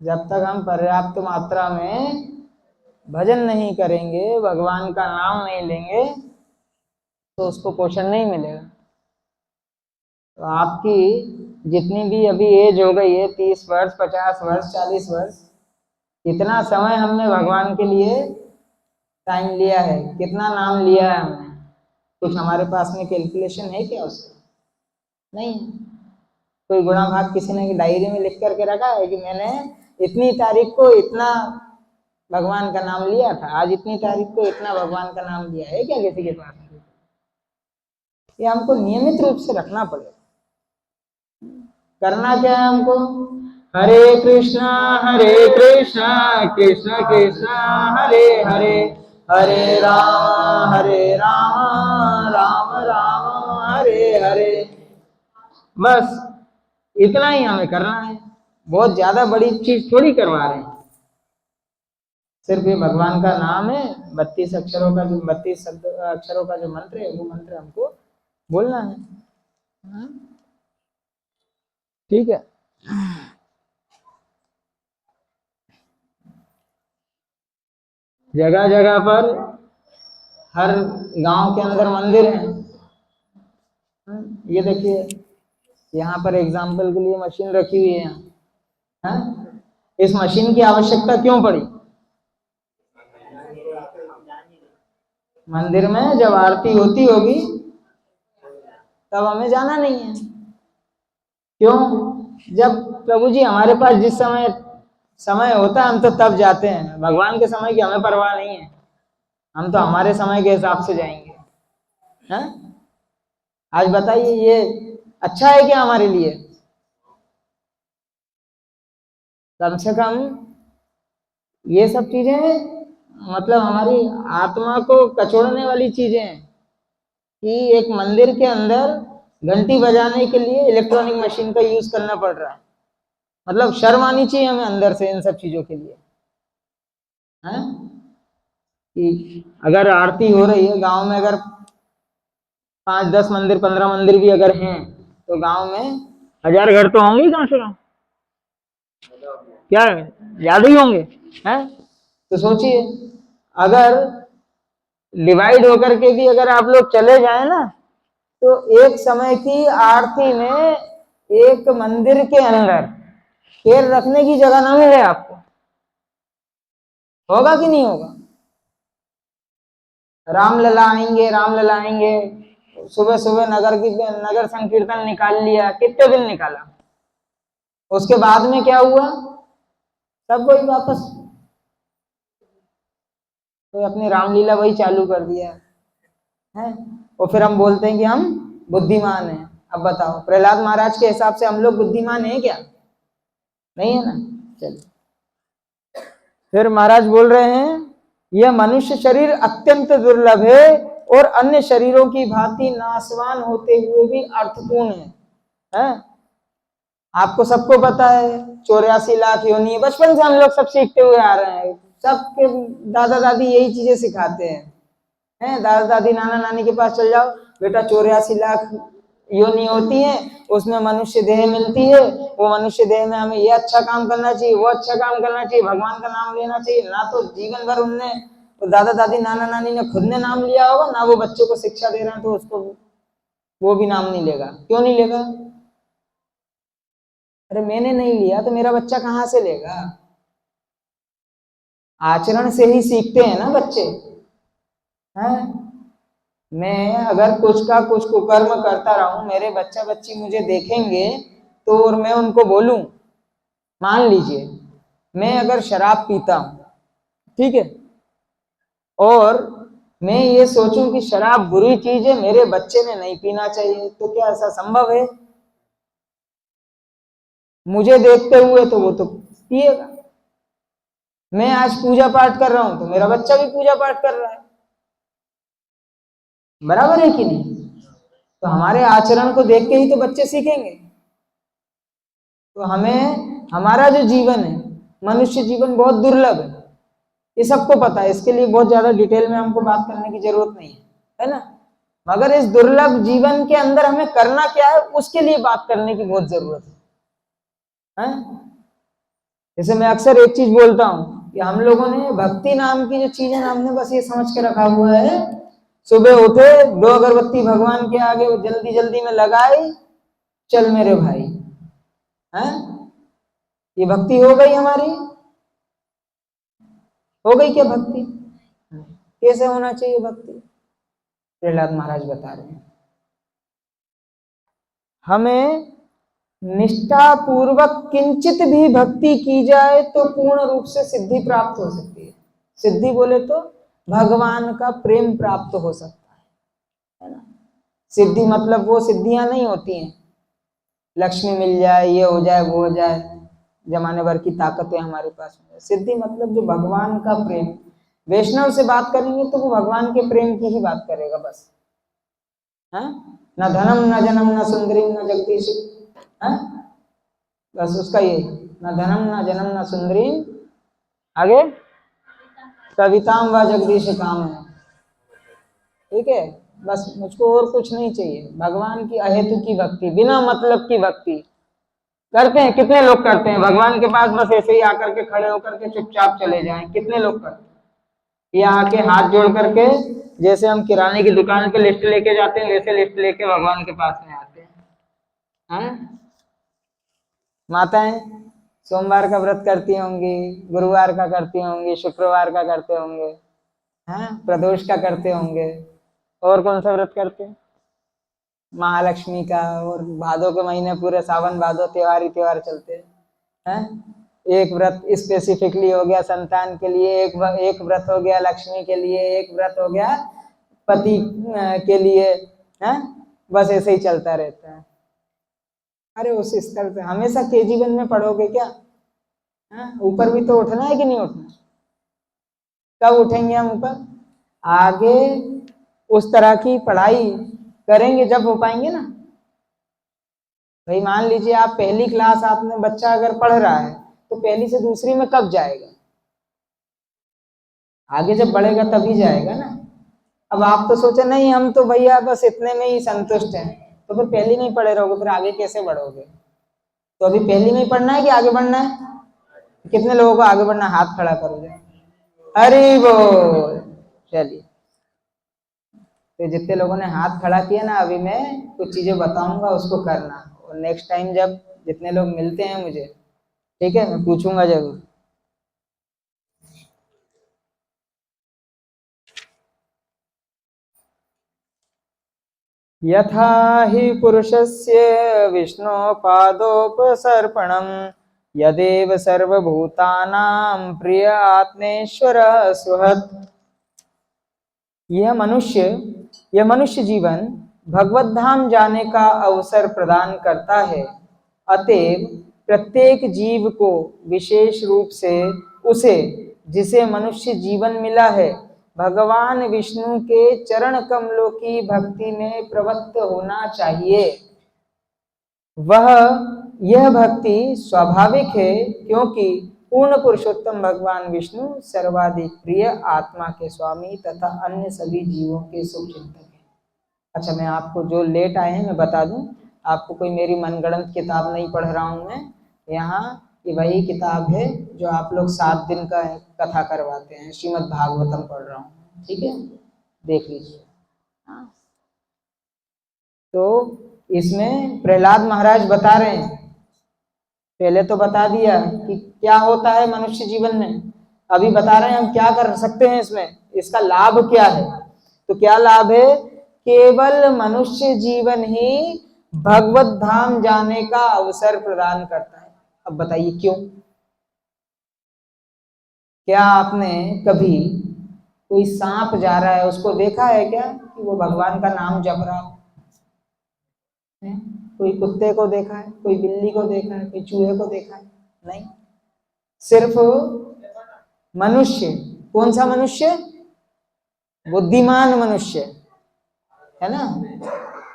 जब तक हम पर्याप्त मात्रा में भजन नहीं करेंगे, भगवान का नाम नहीं लेंगे, तो उसको पोषण नहीं मिलेगा। तो आपकी जितनी भी अभी एज हो गई है, 30 वर्ष, 50 वर्ष, 40 वर्ष, कितना समय हमने भगवान के लिए टाइम लिया है, कितना नाम लिया है हमने? कुछ हमारे पास में कैलकुलेशन है क्या उसका? नहीं। कोई गुणा भाग किसी ने डायरी में लिख करके रखा है कि मैंने इतनी तारीख को इतना भगवान का नाम लिया था, आज इतनी तारीख को इतना भगवान का नाम लिया है क्या किसी के पास? ये हमको नियमित रूप से रखना पड़ेगा। करना क्या है हमको? हरे कृष्णा कृष्णा कृष्णा हरे हरे, हरे राम राम राम हरे हरे। बस इतना ही हमें करना है, बहुत ज्यादा बड़ी चीज थोड़ी करवा रहे हैं। सिर्फ ये भगवान का नाम है, 32 अक्षरों का जो 32 अक्षरों का जो मंत्र है, वो मंत्र हमको बोलना है। ठीक है। जगह जगह पर, हर गांव के अंदर मंदिर है। ये देखिए, यहाँ पर एग्जाम्पल के लिए मशीन रखी हुई है यहाँ, है? इस मशीन की आवश्यकता क्यों पड़ी? मंदिर में जब आरती होती होगी तब हमें जाना नहीं है। क्यों? जब प्रभु जी हमारे पास जिस समय समय होता है हम तो तब जाते हैं, भगवान के समय की हमें परवाह नहीं है, हम तो हमारे समय के हिसाब से जाएंगे। हैं? आज बताइए ये अच्छा है क्या हमारे लिए? कम से कम ये सब चीजें मतलब हमारी आत्मा को कचोड़ने वाली चीजें हैं कि एक मंदिर के अंदर घंटी बजाने के लिए इलेक्ट्रॉनिक मशीन का यूज करना पड़ रहा है। मतलब शर्म आनी चाहिए हमें अंदर से इन सब चीजों के लिए, हैं? कि अगर आरती हो रही है गांव में, अगर 5-10 मंदिर, 15 मंदिर भी अगर हैं, तो गांव में 1000 घर तो होंगे कम से कम, क्या ज्यादा ही होंगे, हैं? तो सोचिए, अगर डिवाइड होकर के भी अगर आप लोग चले जाए ना, तो एक समय की आरती में एक मंदिर के अंदर पैर रखने की जगह ना मिले आपको, होगा कि नहीं होगा? रामलला आएंगे, रामलला आएंगे, सुबह सुबह नगर संकीर्तन निकाल लिया, कितने दिन निकाला, उसके बाद में क्या हुआ? सब वही वापस, तो अपनी रामलीला वही चालू कर दिया है। और फिर हम बोलते हैं कि हम बुद्धिमान हैं। अब बताओ, प्रहलाद महाराज के हिसाब से हम लोग बुद्धिमान हैं क्या? नहीं है ना। चलिए, फिर महाराज बोल रहे हैं, यह मनुष्य शरीर अत्यंत दुर्लभ है और अन्य शरीरों की भांति नाशवान होते हुए भी अर्थपूर्ण है? आपको सबको पता है 84 लाख योनि, बचपन से हम लोग सब सीखते हुए आ रहे हैं, सबके दादा दादी यही चीजें सिखाते हैं। दादा दादी नाना नानी के पास चल जाओ, बेटा 84 लाख योनि होती है, उसमें मनुष्य देह मिलती है, वो मनुष्य देह में हमें ये अच्छा काम करना चाहिए, वो अच्छा काम करना चाहिए, भगवान का नाम लेना चाहिए। ना तो जीवन भर उनने, तो दादा दादी नाना नानी ने खुद ने नाम लिया होगा, ना वो बच्चों को शिक्षा दे रहे हैं, तो उसको वो भी नाम नहीं लेगा। क्यों नहीं लेगा? अरे मैंने नहीं लिया तो मेरा बच्चा कहाँ से लेगा? आचरण से ही सीखते हैं ना बच्चे। हैं? मैं अगर कुछ का कुछ कुकर्म करता रहूं, मेरे बच्चा बच्ची मुझे देखेंगे तो, और मैं उनको बोलूं, मान लीजिए मैं अगर शराब पीता हूं, ठीक है, और मैं ये सोचूं कि शराब बुरी चीज है, मेरे बच्चे ने नहीं पीना चाहिए, तो क्या ऐसा संभव है? मुझे देखते हुए तो वो तो पिएगा। मैं आज पूजा पाठ कर रहा हूं तो मेरा बच्चा भी पूजा पाठ कर रहा है, बराबर है कि नहीं? तो हमारे आचरण को देख के ही तो बच्चे सीखेंगे। तो हमें, हमारा जो जीवन है, मनुष्य जीवन बहुत दुर्लभ है, ये सबको पता है, इसके लिए बहुत ज्यादा डिटेल में हमको बात करने की जरूरत नहीं है ना। मगर इस दुर्लभ जीवन के अंदर हमें करना क्या है, उसके लिए बात करने की बहुत जरूरत है। जैसे मैं अक्सर एक चीज बोलता हूँ कि हम लोगों ने भक्ति नाम की जो चीज है ना, हमने बस ये समझ के रखा हुआ है, सुबह उठे, 2 अगरबत्ती भगवान के आगे जल्दी जल्दी में लगाई, चल मेरे भाई। हैं? ये भक्ति हो गई हमारी? हो गई क्या भक्ति? कैसे होना चाहिए भक्ति? प्रहलाद महाराज बता रहे हैं, हमें निष्ठा पूर्वक किंचित भी भक्ति की जाए तो पूर्ण रूप से सिद्धि प्राप्त हो सकती है। सिद्धि बोले तो भगवान का प्रेम प्राप्त हो सकता है ना। सिद्धि मतलब वो सिद्धियां नहीं होती हैं, लक्ष्मी मिल जाए, ये हो जाए, वो हो जाए, जमाने भर की ताकतें हमारे पास हो जाए। सिद्धि मतलब जो भगवान का प्रेम। वैष्णव से बात करेंगे तो वो भगवान के प्रेम की ही बात करेगा बस। है? न धनम न जनम न सुंदरी न जगदीश, है? बस उसका ये, न धनम न जनम न सुंदरी, आगे कविताम व जगदीश काम है। ठीक है, बस मुझको और कुछ नहीं चाहिए, भगवान की अहेतु की भक्ति, बिना मतलब की भक्ति करते हैं। कितने लोग करते हैं भगवान के पास बस ऐसे ही आकर के खड़े होकर के चुपचाप चले जाएं? कितने लोग करते हैं? या आके हाथ जोड़ करके, जैसे हम किराने की दुकान पे लिस्ट लेके जाते हैं, वैसे लिस्ट लेके भगवान के पास में आते हैं। माताएं सोमवार का व्रत करती होंगी, गुरुवार का करती होंगी, शुक्रवार का करते होंगे, हैं, प्रदोष का करते होंगे, और कौन सा व्रत करते हैं? महालक्ष्मी का, और भादों के महीने पूरे सावन भादो त्योहार ही त्योहार चलते हैं। एक व्रत स्पेसिफिकली हो गया संतान के लिए, एक व्रत हो गया लक्ष्मी के लिए, एक व्रत हो गया पति के लिए, है? बस ऐसे ही चलता रहता है। अरे उस स्तर पे हमेशा KG1 में पढ़ोगे क्या? ऊपर भी तो उठना है कि नहीं उठना? कब उठेंगे हम ऊपर? आगे उस तरह की पढ़ाई करेंगे जब हो पाएंगे ना। भाई मान लीजिए आप पहली क्लास, आपने बच्चा अगर पढ़ रहा है तो पहली से दूसरी में कब जाएगा? आगे जब बढ़ेगा तभी जाएगा ना। अब आप तो सोचे नहीं हम तो भैया बस इतने में ही संतुष्ट हैं, तो फिर पहली में ही पढ़े रहोगे, फिर आगे कैसे बढ़ोगे? तो अभी पहली में ही पढ़ना है कि आगे बढ़ना है? कितने लोगों को आगे बढ़ना? हाथ खड़ा करो जाए। हरि बोल। चलिए, तो जितने लोगों ने हाथ खड़ा किया ना, अभी मैं कुछ चीजें बताऊंगा, उसको करना, और नेक्स्ट टाइम जब जितने लोग मिलते हैं मुझे, ठीक है, मैं पूछूंगा जरूर। यथा हि पुरुषस्य विष्णो पादोपसर्पणम् यदेव सर्वभूतानां प्रिय आत्मेश्वर सुहृत्। यह मनुष्य जीवन भगवत धाम जाने का अवसर प्रदान करता है। अतएव प्रत्येक जीव को विशेष रूप से उसे, जिसे मनुष्य जीवन मिला है, भगवान विष्णु के चरण कमलों की भक्ति में प्रवृत्त होना चाहिए। यह भक्ति स्वाभाविक है, क्योंकि पूर्ण पुरुषोत्तम भगवान विष्णु सर्वाधिक प्रिय, आत्मा के स्वामी तथा अन्य सभी जीवों के शुभचिंतक हैं। अच्छा, मैं आपको जो लेट आए हैं मैं बता दूं, आपको कोई मेरी मनगढ़ंत किताब नहीं पढ़ रहा हूं मैं। यहाँ ये वही किताब है जो आप लोग 7 दिन का कथा करवाते हैं, श्रीमद् भागवतम पढ़ रहा हूँ। ठीक है, देख लीजिए। तो इसमें प्रहलाद महाराज बता रहे हैं, पहले तो बता दिया कि क्या होता है मनुष्य जीवन में, अभी बता रहे हैं हम क्या कर सकते हैं इसमें, इसका लाभ क्या है। तो क्या लाभ है? केवल मनुष्य जीवन ही भगवत धाम जाने का अवसर प्रदान करता है। अब बताइए क्यों? क्या आपने कभी कोई सांप जा रहा है उसको देखा है क्या कि वो भगवान का नाम जप रहा हो? कोई कुत्ते को देखा है, कोई बिल्ली को देखा है, कोई चूहे को देखा है? नहीं। सिर्फ मनुष्य। कौन सा मनुष्य? बुद्धिमान मनुष्य, है ना।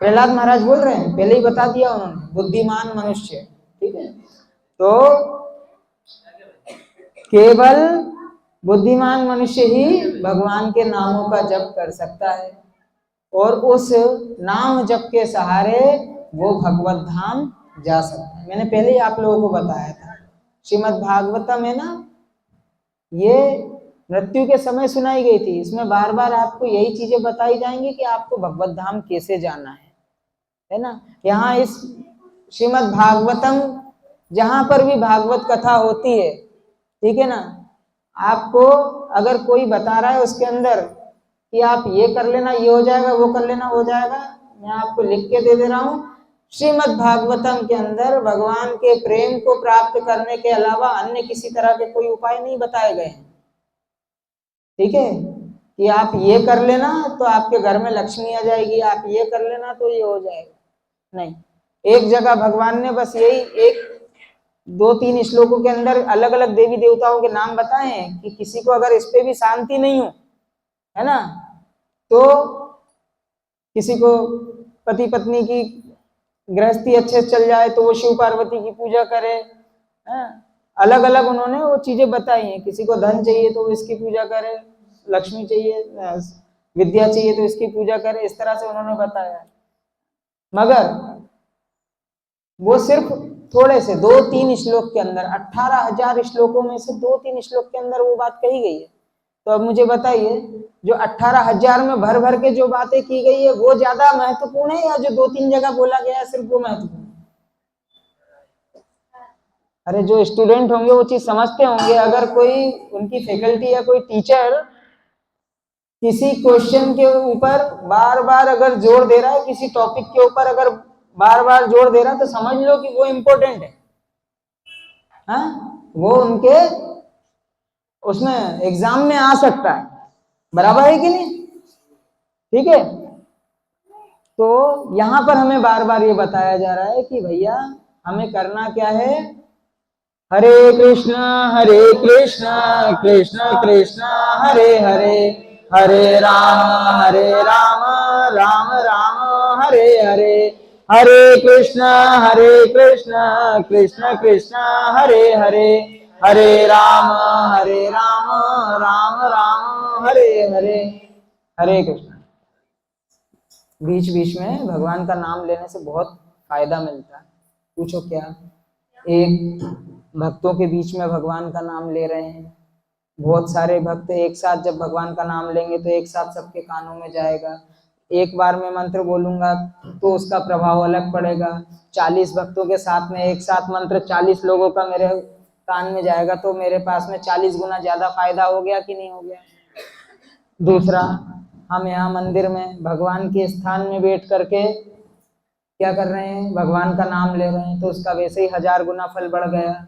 प्रहलाद महाराज बोल रहे हैं, पहले ही बता दिया उन्होंने, बुद्धिमान मनुष्य। ठीक है, तो केवल बुद्धिमान मनुष्य ही भगवान के नामों का जप कर सकता है, और उस नाम जप के सहारे वो भगवत धाम जा सकता है। मैंने पहले ही आप लोगों को बताया था, श्रीमद् भागवतम है ना, ये मृत्यु के समय सुनाई गई थी। इसमें बार बार आपको यही चीजें बताई जाएंगी कि आपको भगवत धाम कैसे जाना है ना। यहाँ इस श्रीमद् भागवतम जहां पर भी भागवत कथा होती है, ठीक है ना, आपको अगर कोई बता रहा है उसके अंदर कि आप ये कर लेना ये हो जाएगा, वो कर लेना हो जाएगा, मैं आपको लिख के दे रहा हूँ, श्रीमद् भागवतम के अंदर भगवान के प्रेम को प्राप्त करने के अलावा अन्य किसी तरह के कोई उपाय नहीं बताए गए हैं। ठीक है, कि आप ये कर लेना तो आपके घर में लक्ष्मी आ जाएगी, आप ये कर लेना तो ये हो जाएगा, नहीं। एक जगह भगवान ने बस यही एक 2-3 श्लोकों के अंदर अलग अलग देवी देवताओं के नाम बताए हैं कि किसी को अगर इस पे भी शांति नहीं हो, है ना, तो किसी को पति पत्नी की गृहस्थी अच्छे से चल जाए तो वो शिव पार्वती की पूजा करे, अलग अलग उन्होंने वो चीजें बताई हैं। किसी को धन चाहिए तो वो इसकी पूजा करे, लक्ष्मी चाहिए, विद्या चाहिए तो इसकी पूजा करे, इस तरह से उन्होंने बताया। मगर वो सिर्फ थोड़े से 2-3 श्लोक के अंदर, 18,000 श्लोकों में से 2-3 श्लोक के अंदर वो बात कही गई है। तो अब मुझे बताइए, जो 18,000 में भर भर के जो बातें की गई है वो ज्यादा महत्वपूर्ण है, या जो 2-3 जगह बोला गया है सिर्फ वो महत्वपूर्ण? अरे जो स्टूडेंट होंगे वो चीज समझते होंगे। अगर कोई उनकी फैकल्टी या कोई टीचर किसी क्वेश्चन के ऊपर बार बार अगर जोर दे रहा है, किसी टॉपिक के ऊपर अगर बार बार जोर दे रहा है, तो समझ लो कि वो इम्पोर्टेंट है। हाँ, वो उनके उसमें एग्जाम में आ सकता है, बराबर है कि नहीं? ठीक है, तो यहां पर हमें बार बार ये बताया जा रहा है कि भैया हमें करना क्या है। हरे कृष्ण कृष्ण कृष्ण हरे हरे, हरे राम राम राम हरे हरे, हरे कृष्ण कृष्ण कृष्ण हरे हरे, हरे राम राम राम हरे हरे। हरे कृष्ण। बीच बीच में भगवान का नाम लेने से बहुत फायदा मिलता है। पूछो क्या? एक भक्तों के बीच में भगवान का नाम ले रहे हैं, बहुत सारे भक्त एक साथ जब भगवान का नाम लेंगे तो एक साथ सबके कानों में जाएगा। एक बार मैं मंत्र बोलूंगा तो उसका प्रभाव अलग पड़ेगा। 40 भक्तों के साथ में एक साथ मंत्र 40 लोगों का मेरे कान में जाएगा तो मेरे पास में 40 गुना ज्यादा फायदा हो गया कि नहीं हो गया? दूसरा, हम यहाँ मंदिर में भगवान के स्थान में बैठ करके क्या कर रहे हैं? भगवान का नाम ले रहे हैं, तो उसका वैसे ही 1000 गुना फल बढ़ गया।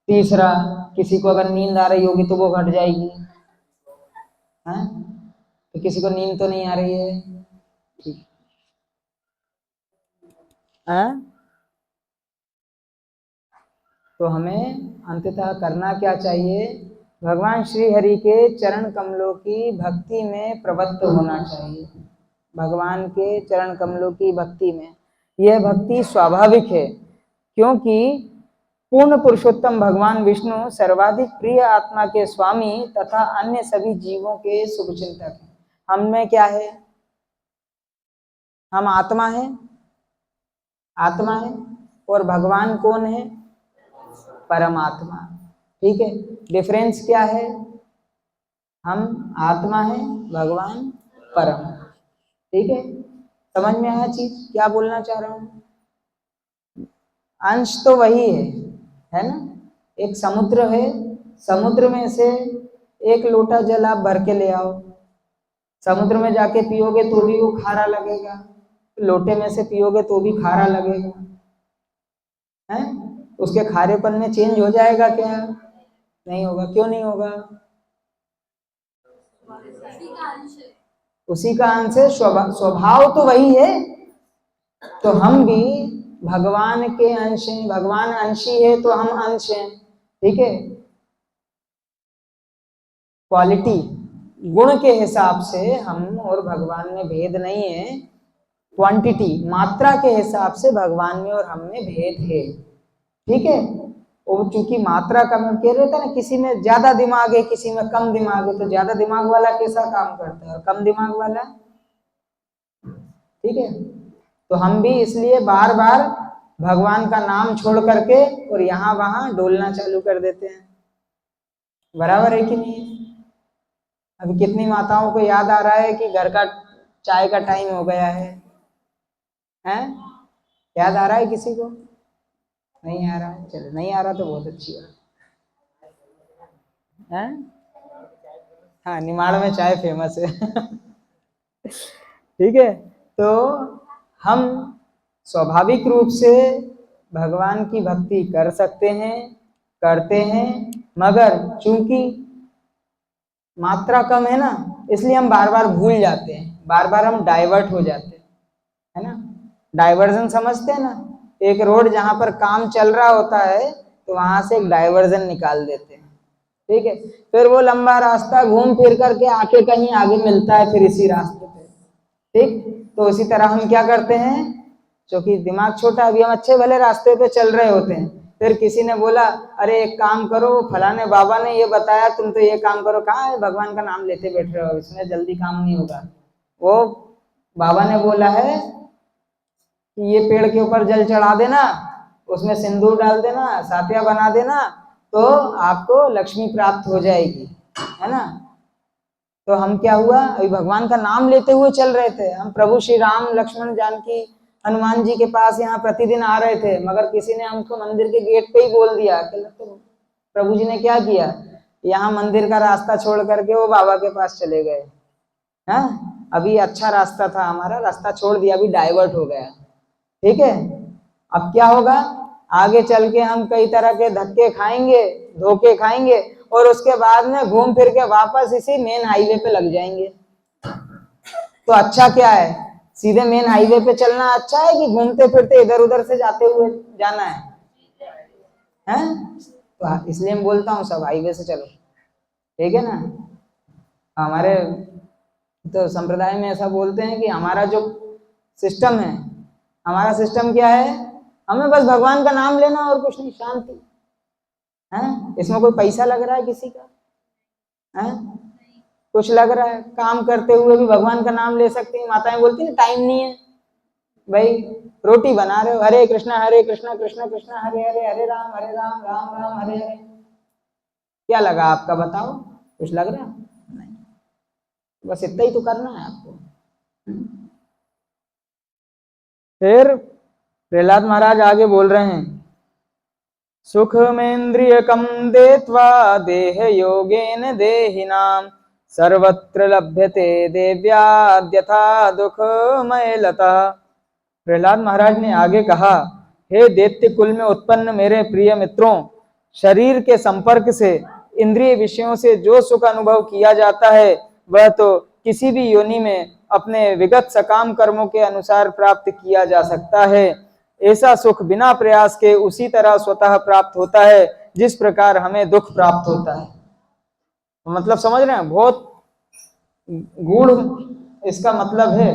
तीसरा, किसी को अगर नींद आ रही होगी तो वो घट जाएगी, हैं? तो किसी को नींद तो नहीं आ रही है, ठीक है? तो हमें अंततः करना क्या चाहिए? भगवान श्री हरि के चरण कमलों की भक्ति में प्रवृत्त होना चाहिए। भगवान के चरण कमलों की भक्ति में, यह भक्ति स्वाभाविक है, क्योंकि पूर्ण पुरुषोत्तम भगवान विष्णु सर्वाधिक प्रिय आत्मा के स्वामी तथा अन्य सभी जीवों के शुभचिंतक हैं। हम में क्या है? हम आत्मा है, आत्मा है, और भगवान कौन है? परमात्मा। ठीक है, डिफरेंस क्या है? हम आत्मा है, भगवान परम। ठीक है, समझ में आया चीज क्या बोलना चाह रहा हूं? अंश तो वही है ना? एक समुद्र है, समुद्र में से एक लोटा जल आप भर के ले आओ, समुद्र में जाके पियोगे तो भी वो खारा लगेगा, लोटे में से पियोगे तो भी खारा लगेगा, है? उसके खारेपन में चेंज हो जाएगा क्या? नहीं होगा। क्यों नहीं होगा? उसी का अंश है, स्वभाव तो वही है। तो हम भी भगवान के अंश हैं, भगवान अंशी है तो हम अंश हैं। ठीक है, क्वालिटी, गुण के हिसाब से हम और भगवान में भेद नहीं है, क्वांटिटी, मात्रा के हिसाब से भगवान में और हम में भेद है। ठीक है, और चूंकि मात्रा का मैं कह रहा था ना, किसी में ज्यादा दिमाग है, किसी में कम दिमाग है, तो ज्यादा दिमाग वाला कैसा काम करता है और कम दिमाग वाला, ठीक है? तो हम भी इसलिए बार बार भगवान का नाम छोड़ करके और यहाँ वहां डोलना चालू कर देते हैं। बराबर है कि नहीं? अभी कितनी माताओं को याद आ रहा है कि घर का चाय का टाइम हो गया है? हैं? याद आ रहा है किसी को? नहीं आ रहा है? चलो, नहीं आ रहा तो बहुत अच्छी बात है। हाँ, निमाड़ में चाय फेमस है। ठीक है, तो हम स्वाभाविक रूप से भगवान की भक्ति कर सकते हैं, करते हैं, मगर चूंकि मात्रा कम है ना, इसलिए हम बार बार भूल जाते हैं, बार बार हम डाइवर्ट हो जाते हैं, है ना? डाइवर्जन समझते हैं ना? एक रोड जहां पर काम चल रहा होता है तो वहां से एक डाइवर्जन निकाल देते हैं। ठीक है, फिर वो लंबा रास्ता घूम फिर करके आके कहीं आगे मिलता है फिर इसी रास्ते पे। ठीक, तो इसी तरह हम क्या करते हैं, क्योंकि दिमाग छोटा, अभी हम अच्छे भले रास्ते पे चल रहे होते हैं, फिर किसी ने बोला अरे एक काम करो, फलाने बाबा ने ये बताया, तुम तो ये काम करो, कहाँ है भगवान का नाम लेते बैठ रहे हो, इसमें जल्दी काम नहीं होगा। वो बाबा ने बोला है कि ये पेड़ के ऊपर जल चढ़ा देना, उसमें सिंदूर डाल देना, साथिया बना देना, तो आपको लक्ष्मी प्राप्त हो जाएगी, है ना? तो हम क्या हुआ, अभी भगवान का नाम लेते हुए चल रहे थे, हम प्रभु श्री राम लक्ष्मण जानकी हनुमान जी के पास यहाँ प्रतिदिन आ रहे थे, मगर किसी ने हमको मंदिर के गेट पे ही बोल दिया कि प्रभु जी ने क्या किया, यहाँ मंदिर का रास्ता छोड़ करके वो बाबा के पास चले गए। हाँ, अभी अच्छा रास्ता था हमारा, रास्ता छोड़ दिया, अभी डाइवर्ट हो गया। ठीक है, अब क्या होगा, आगे चल के हम कई तरह के धक्के खाएंगे, धोखे खाएंगे, और उसके बाद में घूम फिर के वापस इसी मेन हाईवे पे लग जाएंगे। तो अच्छा क्या है, सीधे मेन हाईवे पे चलना अच्छा है कि घूमते फिरते इधर उधर से जाते हुए जाना है? हैं? तो इसलिए मैं बोलता हूँ सब हाईवे से चलो, ठीक है ना? हमारे तो संप्रदाय में ऐसा बोलते हैं कि हमारा जो सिस्टम है, हमारा सिस्टम क्या है, हमें बस भगवान का नाम लेना और कुछ नहीं, शांति है। इसमें कोई पैसा लग रहा है किसी का? है? कुछ लग रहा है? काम करते हुए भी भगवान का नाम ले सकते हैं। माताएं बोलती है टाइम नहीं है, भाई रोटी बना रहे हो, हरे कृष्णा कृष्णा कृष्णा हरे हरे, हरे राम राम राम हरे हरे। क्या लगा आपका, बताओ? कुछ लग रहा है? नहीं, बस इतना ही तो करना है आपको। फिर प्रहलाद महाराज आगे बोल रहे हैं, सुखमेन्द्रियकं देत्वा देह योगेन देहिनां सर्वत्र लभ्यते देव्याद्यथा दुःखमयलता। प्रहलाद महाराज ने आगे कहा, हे दैत्य कुल में उत्पन्न मेरे प्रिय मित्रों, शरीर के संपर्क से, इंद्रिय विषयों से जो सुख अनुभव किया जाता है वह तो किसी भी योनि में अपने विगत सकाम कर्मों के अनुसार प्राप्त किया जा सकता है। ऐसा सुख बिना प्रयास के उसी तरह स्वतः प्राप्त होता है जिस प्रकार हमें दुख प्राप्त होता है। मतलब समझ रहे हैं, बहुत गूढ़ इसका मतलब है।